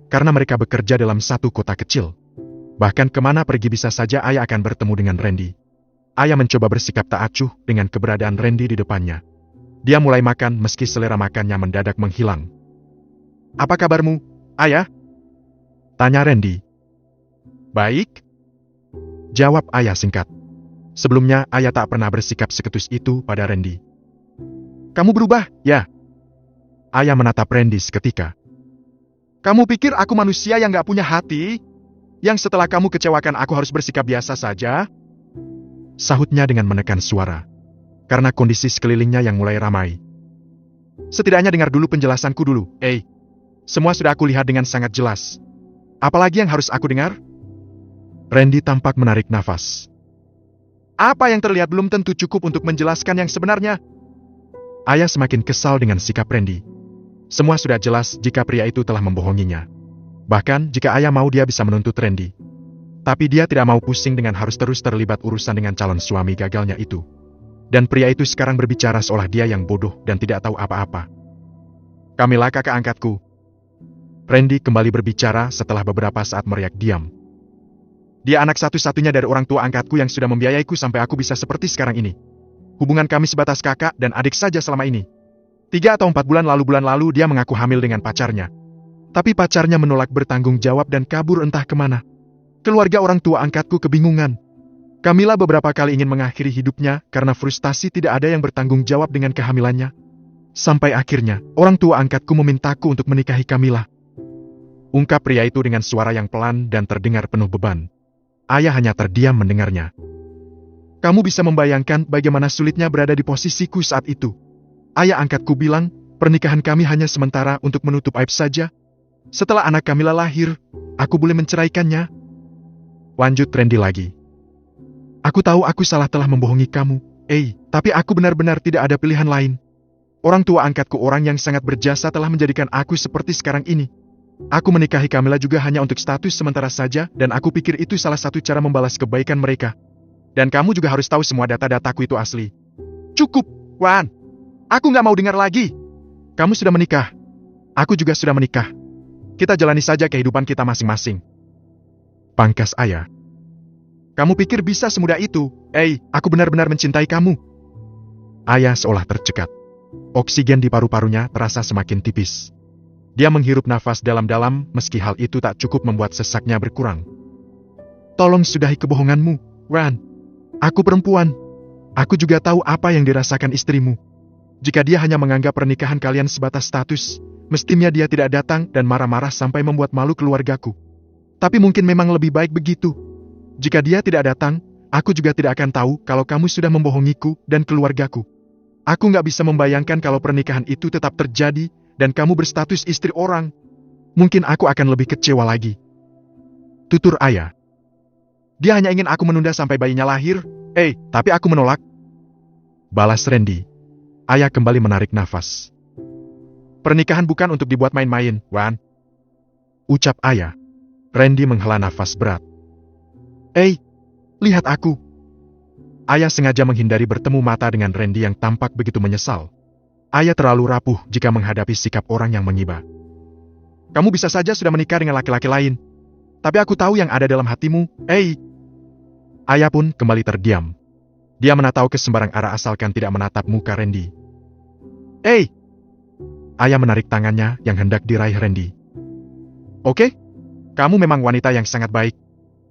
[SPEAKER 1] Karena mereka bekerja dalam satu kota kecil. Bahkan kemana pergi bisa saja Ayah akan bertemu dengan Randy. Ayah mencoba bersikap tak acuh dengan keberadaan Randy di depannya. Dia mulai makan meski selera makannya mendadak menghilang. Apa kabarmu, Ayah? Tanya Randy. Baik. Jawab Ayah singkat. Sebelumnya Ayah tak pernah bersikap seketus itu pada Randy. Kamu berubah, ya? Ayah menatap Randy seketika. Kamu pikir aku manusia yang gak punya hati? Yang setelah kamu kecewakan aku harus bersikap biasa saja? Sahutnya dengan menekan suara. Karena kondisi sekelilingnya yang mulai ramai. Setidaknya dengar dulu penjelasanku dulu, Semua sudah aku lihat dengan sangat jelas. Apalagi yang harus aku dengar? Randy tampak menarik nafas. Apa yang terlihat belum tentu cukup untuk menjelaskan yang sebenarnya. Ayah semakin kesal dengan sikap Randy. Semua sudah jelas jika pria itu telah membohonginya. Bahkan jika Ayah mau dia bisa menuntut Randy. Tapi dia tidak mau pusing dengan harus terus terlibat urusan dengan calon suami gagalnya itu. Dan pria itu sekarang berbicara seolah dia yang bodoh dan tidak tahu apa-apa. Kamilah kakak angkatku. Randy kembali berbicara setelah beberapa saat meriak diam. Dia anak satu-satunya dari orang tua angkatku yang sudah membiayaiku sampai aku bisa seperti sekarang ini. Hubungan kami sebatas kakak dan adik saja selama ini. 3 atau 4 bulan lalu dia mengaku hamil dengan pacarnya. Tapi pacarnya menolak bertanggung jawab dan kabur entah kemana. Keluarga orang tua angkatku kebingungan. Kamilah beberapa kali ingin mengakhiri hidupnya karena frustasi tidak ada yang bertanggung jawab dengan kehamilannya. Sampai akhirnya, orang tua angkatku memintaku untuk menikahi Kamilah. Ungkap pria itu dengan suara yang pelan dan terdengar penuh beban. Ayah hanya terdiam mendengarnya. Kamu bisa membayangkan bagaimana sulitnya berada di posisiku saat itu. Ayah angkatku bilang, pernikahan kami hanya sementara untuk menutup aib saja. Setelah anak Kamilah lahir, aku boleh menceraikannya. Lanjut Randy lagi. Aku tahu aku salah telah membohongi kamu, tapi aku benar-benar tidak ada pilihan lain. Orang tua angkatku orang yang sangat berjasa telah menjadikan aku seperti sekarang ini. Aku menikahi Kamilah juga hanya untuk status sementara saja dan aku pikir itu salah satu cara membalas kebaikan mereka. Dan kamu juga harus tahu semua data-dataku itu asli. Cukup, Wan. Aku nggak mau dengar lagi. Kamu sudah menikah. Aku juga sudah menikah. Kita jalani saja kehidupan kita masing-masing. Pangkas ayah. Kamu pikir bisa semudah itu? Aku benar-benar mencintai kamu. Ayah seolah tercekat. Oksigen di paru-parunya terasa semakin tipis. Dia menghirup nafas dalam-dalam meski hal itu tak cukup membuat sesaknya berkurang. Tolong sudahi kebohonganmu, Wan. Aku perempuan. Aku juga tahu apa yang dirasakan istrimu. Jika dia hanya menganggap pernikahan kalian sebatas status, mestinya dia tidak datang dan marah-marah sampai membuat malu keluargaku. Tapi mungkin memang lebih baik begitu. Jika dia tidak datang, aku juga tidak akan tahu kalau kamu sudah membohongiku dan keluargaku. Aku nggak bisa membayangkan kalau pernikahan itu tetap terjadi dan kamu berstatus istri orang. Mungkin aku akan lebih kecewa lagi. Tutur ayah. Dia hanya ingin aku menunda sampai bayinya lahir. Tapi aku menolak. Balas Randy. Ayah kembali menarik nafas. Pernikahan bukan untuk dibuat main-main, Wan. Ucap ayah. Randy menghela nafas berat. Lihat aku. Ayah sengaja menghindari bertemu mata dengan Randy yang tampak begitu menyesal. Ayah terlalu rapuh jika menghadapi sikap orang yang mengiba. Kamu bisa saja sudah menikah dengan laki-laki lain. Tapi aku tahu yang ada dalam hatimu, Ayah pun kembali terdiam. Dia menatau ke sembarang arah asalkan tidak menatap muka Randy. Ayah menarik tangannya yang hendak diraih Randy. Oke, kamu memang wanita yang sangat baik.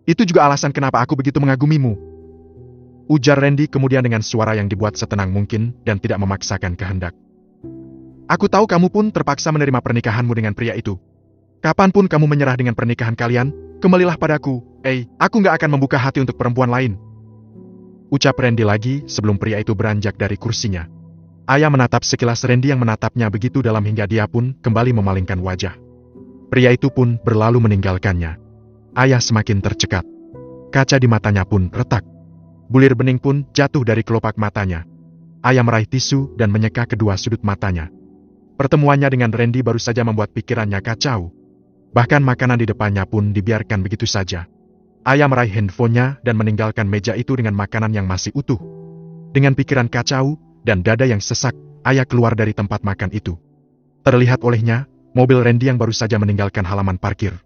[SPEAKER 1] Itu juga alasan kenapa aku begitu mengagumimu. Ujar Randy kemudian dengan suara yang dibuat setenang mungkin dan tidak memaksakan kehendak. Aku tahu kamu pun terpaksa menerima pernikahanmu dengan pria itu. Kapanpun kamu menyerah dengan pernikahan kalian, kembalilah padaku. Aku nggak akan membuka hati untuk perempuan lain. Ucap Randy lagi sebelum pria itu beranjak dari kursinya. Ayah menatap sekilas Randy yang menatapnya begitu dalam hingga dia pun kembali memalingkan wajah. Pria itu pun berlalu meninggalkannya. Ayah semakin tercekat. Kaca di matanya pun retak. Bulir bening pun jatuh dari kelopak matanya. Ayah meraih tisu dan menyeka kedua sudut matanya. Pertemuannya dengan Randy baru saja membuat pikirannya kacau. Bahkan makanan di depannya pun dibiarkan begitu saja. Ayah meraih handphonenya dan meninggalkan meja itu dengan makanan yang masih utuh. Dengan pikiran kacau dan dada yang sesak, ayah keluar dari tempat makan itu. Terlihat olehnya, mobil Randy yang baru saja meninggalkan halaman parkir.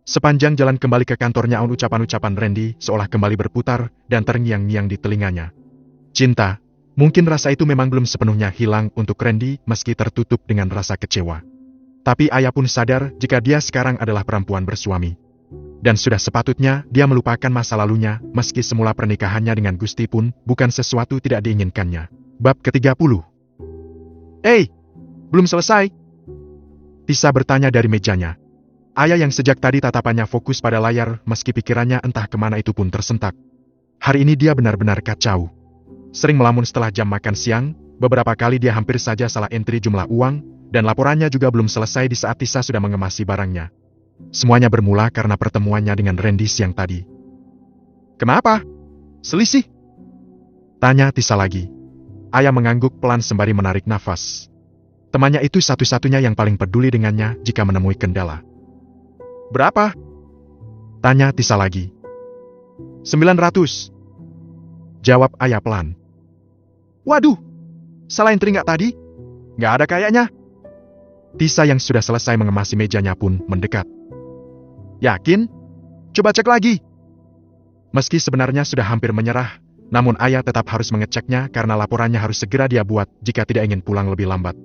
[SPEAKER 1] Sepanjang jalan kembali ke kantornya, ucapan-ucapan Randy seolah kembali berputar dan terngiang-ngiang di telinganya. Cinta, mungkin rasa itu memang belum sepenuhnya hilang untuk Randy meski tertutup dengan rasa kecewa. Tapi ayah pun sadar jika dia sekarang adalah perempuan bersuami. Dan sudah sepatutnya dia melupakan masa lalunya meski semula pernikahannya dengan Gusti pun bukan sesuatu tidak diinginkannya. Bab ke-30. Belum selesai? Tisa bertanya dari mejanya. Ayah yang sejak tadi tatapannya fokus pada layar meski pikirannya entah kemana itu pun tersentak. Hari ini dia benar-benar kacau. Sering melamun setelah jam makan siang, beberapa kali dia hampir saja salah entry jumlah uang, dan laporannya juga belum selesai di saat Tisa sudah mengemasi barangnya. Semuanya bermula karena pertemuannya dengan Randy siang tadi. Kenapa? Selisih? Tanya Tisa lagi. Ayah mengangguk pelan sembari menarik nafas. Temannya itu satu-satunya yang paling peduli dengannya jika menemui kendala. Berapa? Tanya Tisa lagi. 900. Jawab ayah pelan. Waduh, salah entry nggak tadi? Nggak ada kayaknya. Tisa yang sudah selesai mengemasi mejanya pun mendekat. Yakin? Coba cek lagi. Meski sebenarnya sudah hampir menyerah, namun ayah tetap harus mengeceknya karena laporannya harus segera dia buat jika tidak ingin pulang lebih lambat.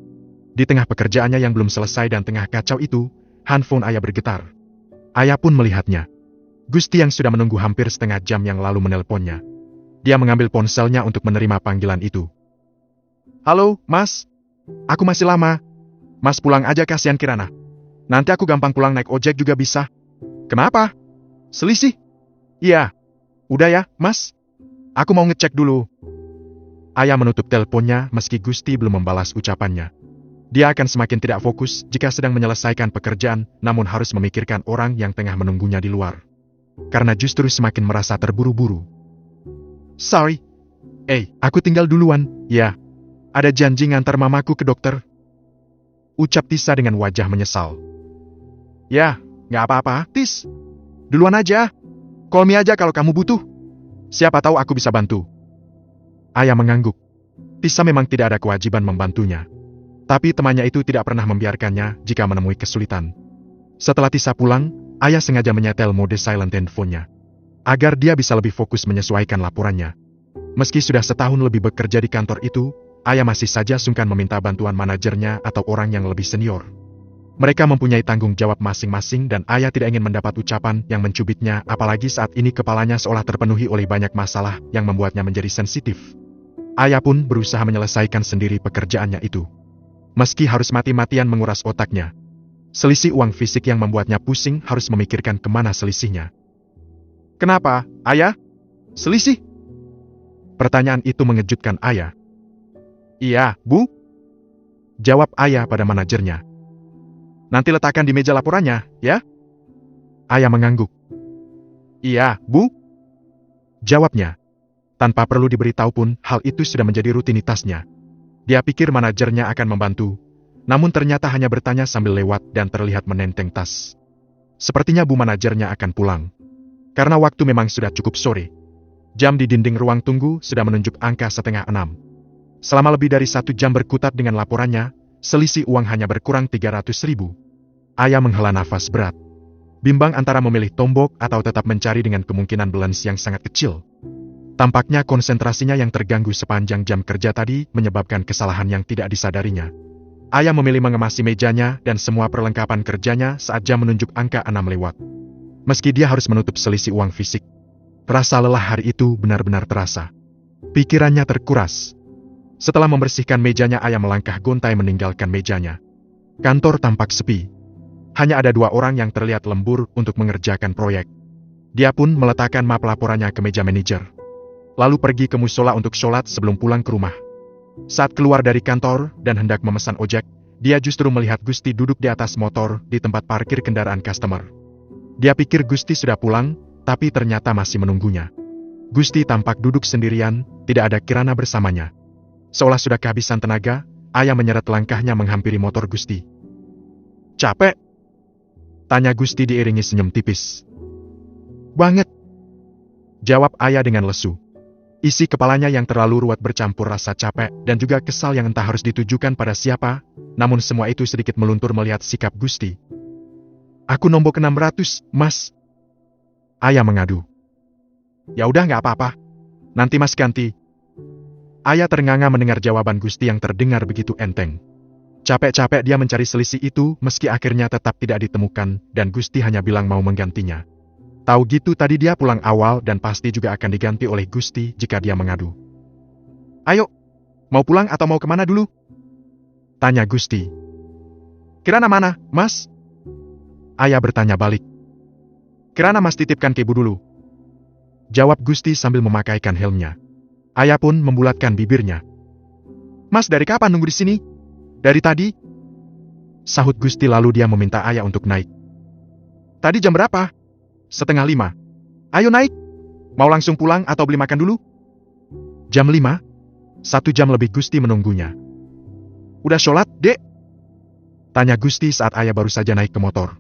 [SPEAKER 1] Di tengah pekerjaannya yang belum selesai dan tengah kacau itu, handphone ayah bergetar. Ayah pun melihatnya. Gusti yang sudah menunggu hampir setengah jam yang lalu menelponnya. Dia mengambil ponselnya untuk menerima panggilan itu. Halo, Mas. Aku masih lama. Mas pulang aja, kasihan Kirana. Nanti aku gampang pulang naik ojek juga bisa. Kenapa? Selisih? Iya. Udah ya, Mas. Aku mau ngecek dulu. Ayah menutup teleponnya meski Gusti belum membalas ucapannya. Dia akan semakin tidak fokus jika sedang menyelesaikan pekerjaan, namun harus memikirkan orang yang tengah menunggunya di luar. Karena justru semakin merasa terburu-buru. Sorry. Aku tinggal duluan, ya. Ada janji ngantar mamaku ke dokter. Ucap Tisa dengan wajah menyesal. Ya, nggak apa-apa, Tis. Duluan aja. Call me aja kalau kamu butuh. Siapa tahu aku bisa bantu. Ayah mengangguk. Tisa memang tidak ada kewajiban membantunya. Tapi temannya itu tidak pernah membiarkannya jika menemui kesulitan. Setelah Tisa pulang, Ayah sengaja menyetel mode silent handphonenya. Agar dia bisa lebih fokus menyesuaikan laporannya. Meski sudah setahun lebih bekerja di kantor itu, Ayah masih saja sungkan meminta bantuan manajernya atau orang yang lebih senior. Mereka mempunyai tanggung jawab masing-masing dan Ayah tidak ingin mendapat ucapan yang mencubitnya, apalagi saat ini kepalanya seolah terpenuhi oleh banyak masalah yang membuatnya menjadi sensitif. Ayah pun berusaha menyelesaikan sendiri pekerjaannya itu. Meski harus mati-matian menguras otaknya. Selisih uang fisik yang membuatnya pusing harus memikirkan kemana selisihnya. Kenapa, Ayah? Selisih? Pertanyaan itu mengejutkan Ayah. Iya, Bu. Jawab Ayah pada manajernya. Nanti letakkan di meja laporannya, ya? Ayah mengangguk. Iya, Bu. Jawabnya. Tanpa perlu diberitahu pun, hal itu sudah menjadi rutinitasnya. Dia pikir manajernya akan membantu, namun ternyata hanya bertanya sambil lewat dan terlihat menenteng tas. Sepertinya Bu manajernya akan pulang. Karena waktu memang sudah cukup sore. Jam di dinding ruang tunggu sudah menunjuk angka 5:30. Selama lebih dari 1 jam berkutat dengan laporannya, selisih uang hanya berkurang 300.000. Ayah menghela nafas berat. Bimbang antara memilih tombok atau tetap mencari dengan kemungkinan balance yang sangat kecil. Tampaknya konsentrasinya yang terganggu sepanjang jam kerja tadi menyebabkan kesalahan yang tidak disadarinya. Ayah memilih mengemasi mejanya dan semua perlengkapan kerjanya saat jam menunjuk angka 6 lewat. Meski dia harus menutup selisih uang fisik, rasa lelah hari itu benar-benar terasa. Pikirannya terkuras. Setelah membersihkan mejanya, Ayah melangkah gontai meninggalkan mejanya. Kantor tampak sepi. Hanya ada 2 orang yang terlihat lembur untuk mengerjakan proyek. Dia pun meletakkan map laporannya ke meja manajer. Lalu pergi ke musola untuk sholat sebelum pulang ke rumah. Saat keluar dari kantor dan hendak memesan ojek, dia justru melihat Gusti duduk di atas motor di tempat parkir kendaraan customer. Dia pikir Gusti sudah pulang, tapi ternyata masih menunggunya. Gusti tampak duduk sendirian, tidak ada Kirana bersamanya. Seolah sudah kehabisan tenaga, Ayah menyeret langkahnya menghampiri motor Gusti. Capek? Tanya Gusti diiringi senyum tipis. Banget. Jawab Ayah dengan lesu. Isi kepalanya yang terlalu ruwet bercampur rasa capek dan juga kesal yang entah harus ditujukan pada siapa, namun semua itu sedikit meluntur melihat sikap Gusti. Aku nombok 600, Mas. Ayah mengadu. Ya udah nggak apa-apa. Nanti Mas ganti. Ayah ternganga mendengar jawaban Gusti yang terdengar begitu enteng. Capek-capek dia mencari selisih itu meski akhirnya tetap tidak ditemukan dan Gusti hanya bilang mau menggantinya. Tahu gitu tadi dia pulang awal dan pasti juga akan diganti oleh Gusti jika dia mengadu. Ayo, mau pulang atau mau kemana dulu? Tanya Gusti. Kirana mana, Mas? Ayah bertanya balik. Kirana Mas titipkan ke Ibu dulu. Jawab Gusti sambil memakaikan helmnya. Ayah pun membulatkan bibirnya. Mas dari kapan nunggu di sini? Dari tadi? Sahut Gusti lalu dia meminta Ayah untuk naik. Tadi jam berapa? 4:30. Ayo naik. Mau langsung pulang atau beli makan dulu? Jam 5? 1 jam lebih Gusti menunggunya. Udah sholat, Dek? Tanya Gusti saat Ayah baru saja naik ke motor.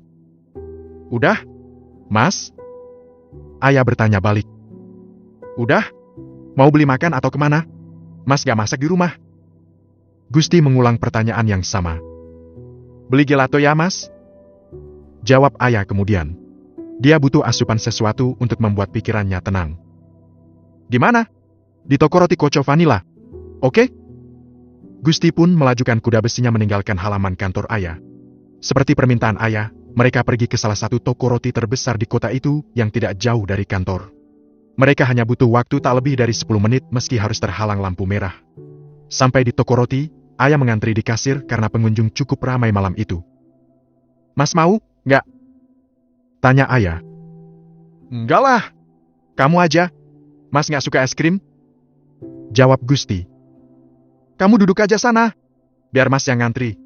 [SPEAKER 1] Udah, Mas? Ayah bertanya balik. Udah? Mau beli makan atau kemana? Mas gak masak di rumah? Gusti mengulang pertanyaan yang sama. Beli gelato ya, Mas? Jawab Ayah kemudian. Dia butuh asupan sesuatu untuk membuat pikirannya tenang. Di mana? Di toko roti Koco Vanilla. Oke? Gusti pun melajukan kuda besinya meninggalkan halaman kantor Ayah. Seperti permintaan Ayah, mereka pergi ke salah satu toko roti terbesar di kota itu yang tidak jauh dari kantor. Mereka hanya butuh waktu tak lebih dari 10 menit meski harus terhalang lampu merah. Sampai di toko roti, Ayah mengantri di kasir karena pengunjung cukup ramai malam itu. Mas mau, nggak? Tanya Ayah. Enggak lah. Kamu aja. Mas nggak suka es krim? Jawab Gusti. Kamu duduk aja sana. Biar Mas yang ngantri.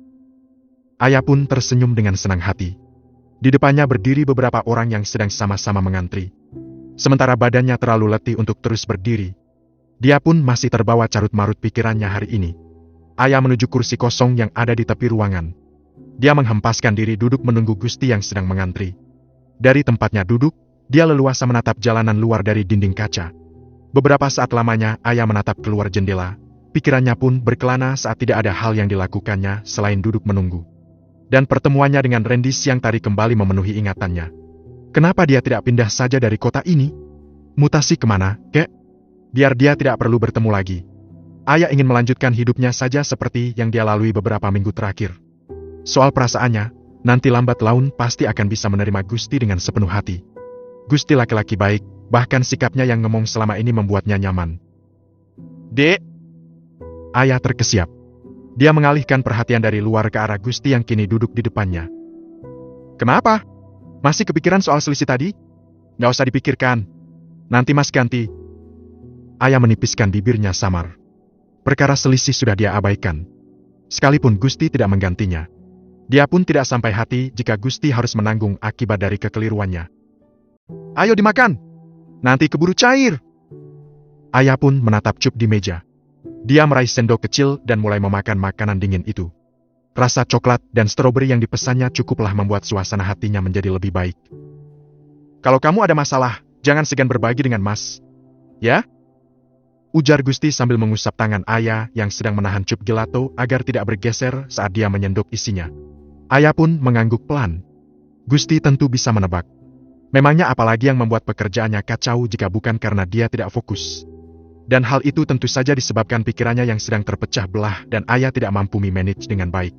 [SPEAKER 1] Ayah pun tersenyum dengan senang hati. Di depannya berdiri beberapa orang yang sedang sama-sama mengantri. Sementara badannya terlalu letih untuk terus berdiri. Dia pun masih terbawa carut-marut pikirannya hari ini. Ayah menuju kursi kosong yang ada di tepi ruangan. Dia menghempaskan diri duduk menunggu Gusti yang sedang mengantri. Dari tempatnya duduk, dia leluasa menatap jalanan luar dari dinding kaca. Beberapa saat lamanya Ayah menatap keluar jendela. Pikirannya pun berkelana saat tidak ada hal yang dilakukannya selain duduk menunggu. Dan pertemuannya dengan Randy siang tadi kembali memenuhi ingatannya. Kenapa dia tidak pindah saja dari kota ini? Mutasi kemana, kek? Biar dia tidak perlu bertemu lagi. Ayah ingin melanjutkan hidupnya saja seperti yang dia lalui beberapa minggu terakhir. Soal perasaannya, nanti lambat laun pasti akan bisa menerima Gusti dengan sepenuh hati. Gusti laki-laki baik, bahkan sikapnya yang ngomong selama ini membuatnya nyaman. Dek! Ayah terkesiap. Dia mengalihkan perhatian dari luar ke arah Gusti yang kini duduk di depannya. Kenapa? Masih kepikiran soal selisih tadi? Nggak usah dipikirkan. Nanti Mas ganti. Ayah menipiskan bibirnya samar. Perkara selisih sudah dia abaikan. Sekalipun Gusti tidak menggantinya. Dia pun tidak sampai hati jika Gusti harus menanggung akibat dari kekeliruannya. Ayo dimakan. Nanti keburu cair. Ayah pun menatap cup di meja. Dia meraih sendok kecil dan mulai memakan makanan dingin itu. Rasa coklat dan stroberi yang dipesannya cukuplah membuat suasana hatinya menjadi lebih baik. Kalau kamu ada masalah, jangan segan berbagi dengan Mas. Ya? Ujar Gusti sambil mengusap tangan Ayah yang sedang menahan cup gelato agar tidak bergeser saat dia menyendok isinya. Ayah pun mengangguk pelan. Gusti tentu bisa menebak. Memangnya apalagi yang membuat pekerjaannya kacau jika bukan karena dia tidak fokus. Dan hal itu tentu saja disebabkan pikirannya yang sedang terpecah belah dan Ayah tidak mampu memanage dengan baik.